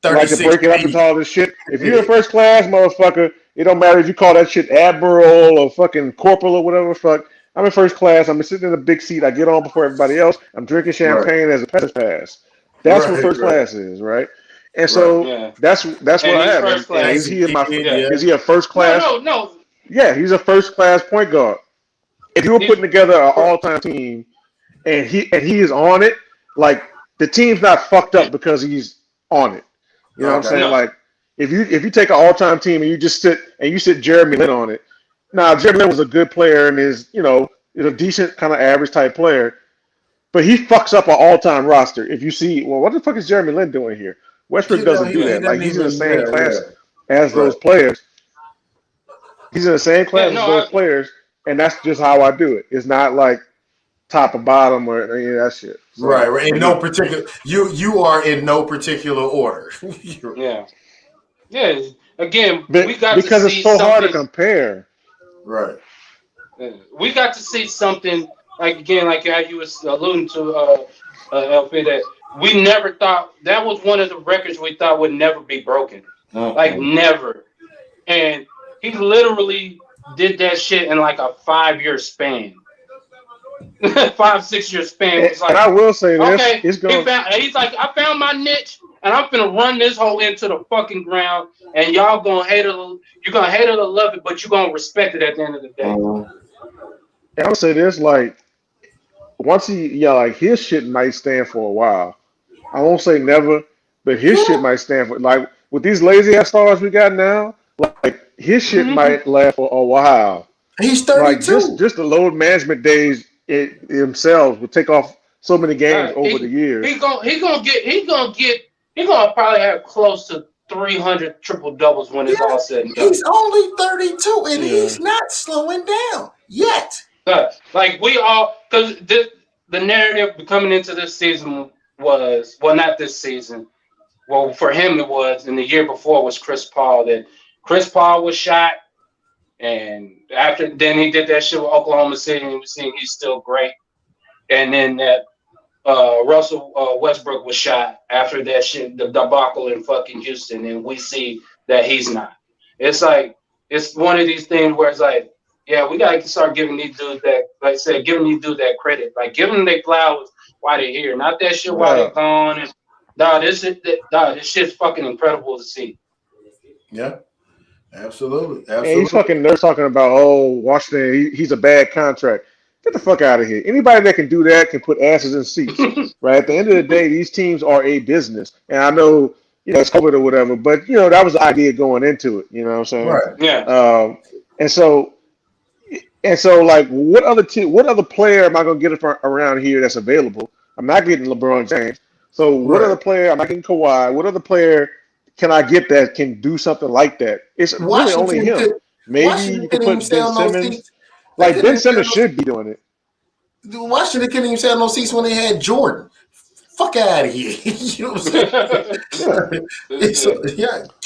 like, to break it up into all this shit. If you're in first class, motherfucker, it don't matter if you call that shit admiral or fucking corporal or whatever the fuck. I'm in first class. I'm sitting in a big seat. I get on before everybody else. I'm drinking champagne as a passage pass. That's what first class is, right? And so that's what I have. Is he a first class? No. Yeah, he's a first class point guard. If you were putting together an all-time team and he is on it, like, the team's not fucked up because he's on it. You know what I'm saying? No. Like, if you take an all-time team and you sit Jeremy Lin on it. Now, Jeremy Lin was a good player and is, is a decent kind of average type player, but he fucks up an all-time roster. If you see, well, what the fuck is Jeremy Lin doing here? Westbrook doesn't do that. Like he's in the same class as those players. He's in the same class as those players, and that's just how I do it. It's not like top or bottom or any of that shit. So, right. In no particular, you are in no particular order. Yeah. Again, we got because to see it's so hard to compare. Right. We got to see something like you was alluding to, LP, that we never thought that was one of the records we thought would never be broken. Like never. And he literally did that shit in like a 5-year span. 5-6 year span. It's like, and I will say this: okay, he's like, I found my niche, and I'm gonna run this hole into the fucking ground, and y'all gonna hate it. You're gonna hate it or love it, but you're gonna respect it at the end of the day. And I'll say this: like, once like his shit might stand for a while. I won't say never, but his shit might stand for like with these lazy ass stars we got now. Like his shit might last for a while. He's 32. Like just the load management days themselves will take off so many games over the years. He's gonna probably have close to 300 triple doubles when it's all said and done. He's only 32 and he's not slowing down yet. Like we all, because the narrative coming into this season was, well, not this season. Well, for him it was, and the year before was Chris Paul. That Chris Paul was shot, and then he did that shit with Oklahoma City, and we seen he's still great. And then that Russell Westbrook was shot after that shit, the debacle in fucking Houston, and we see that he's not. It's like, it's one of these things where it's like, yeah, we gotta start giving these dudes that, like I said, giving these dudes that credit, like giving them their flowers while they're here, not that shit while they're gone. And this shit's fucking incredible to see. Yeah, absolutely. And he's fucking. They're talking about, Washington. He's a bad contract. Get the fuck out of here. Anybody that can do that can put asses in seats. Right. At the end of the day, these teams are a business, and I know it's COVID or whatever, but that was the idea going into it. You know what I'm saying? Right. Yeah. And so, like, what other player am I gonna get around here that's available? I'm not getting LeBron James. So what other player? I'm not getting Kawhi. What other player can I get that can do something like that? It's really only him. Maybe you can put Ben Simmons. Like Ben Simmons should be doing it. Washington couldn't even sell no seats when they had Jordan. Fuck out of here. You know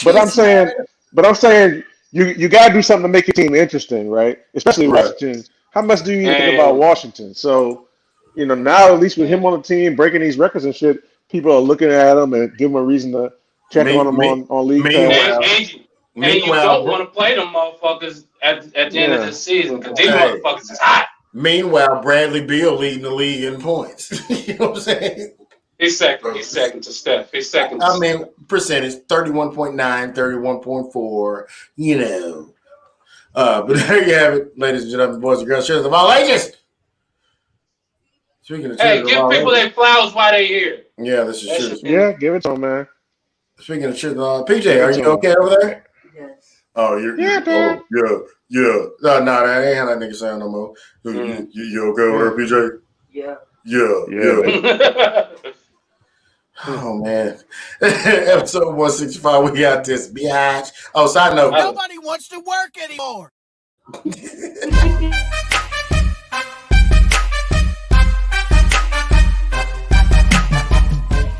what I'm saying? But I'm saying you gotta do something to make your team interesting, right? Especially Washington. How much do you think about Washington? So, now at least with him on the team breaking these records and shit, people are looking at him and give him a reason to check on him on league pass. And you don't want to play them motherfuckers at the end of this season because these motherfuckers is hot. Meanwhile, Bradley Beal leading the league in points. You know what I'm saying? He's second to Steph. He's second. Percentage 31.9, 31.4. But there you have it, ladies and gentlemen, boys and girls, cheers of all ages. Speaking of give people their flowers while they're here. Yeah, this is true. Yeah, give it to them, man. Speaking of cheers, PJ, are you okay over there? Yes. Oh, you're yeah. No, that ain't how that nigga sound no more. You okay over there, PJ? Yeah. Oh man. Episode 165, we got this biatch. Oh, side note. Nobody wants to work anymore.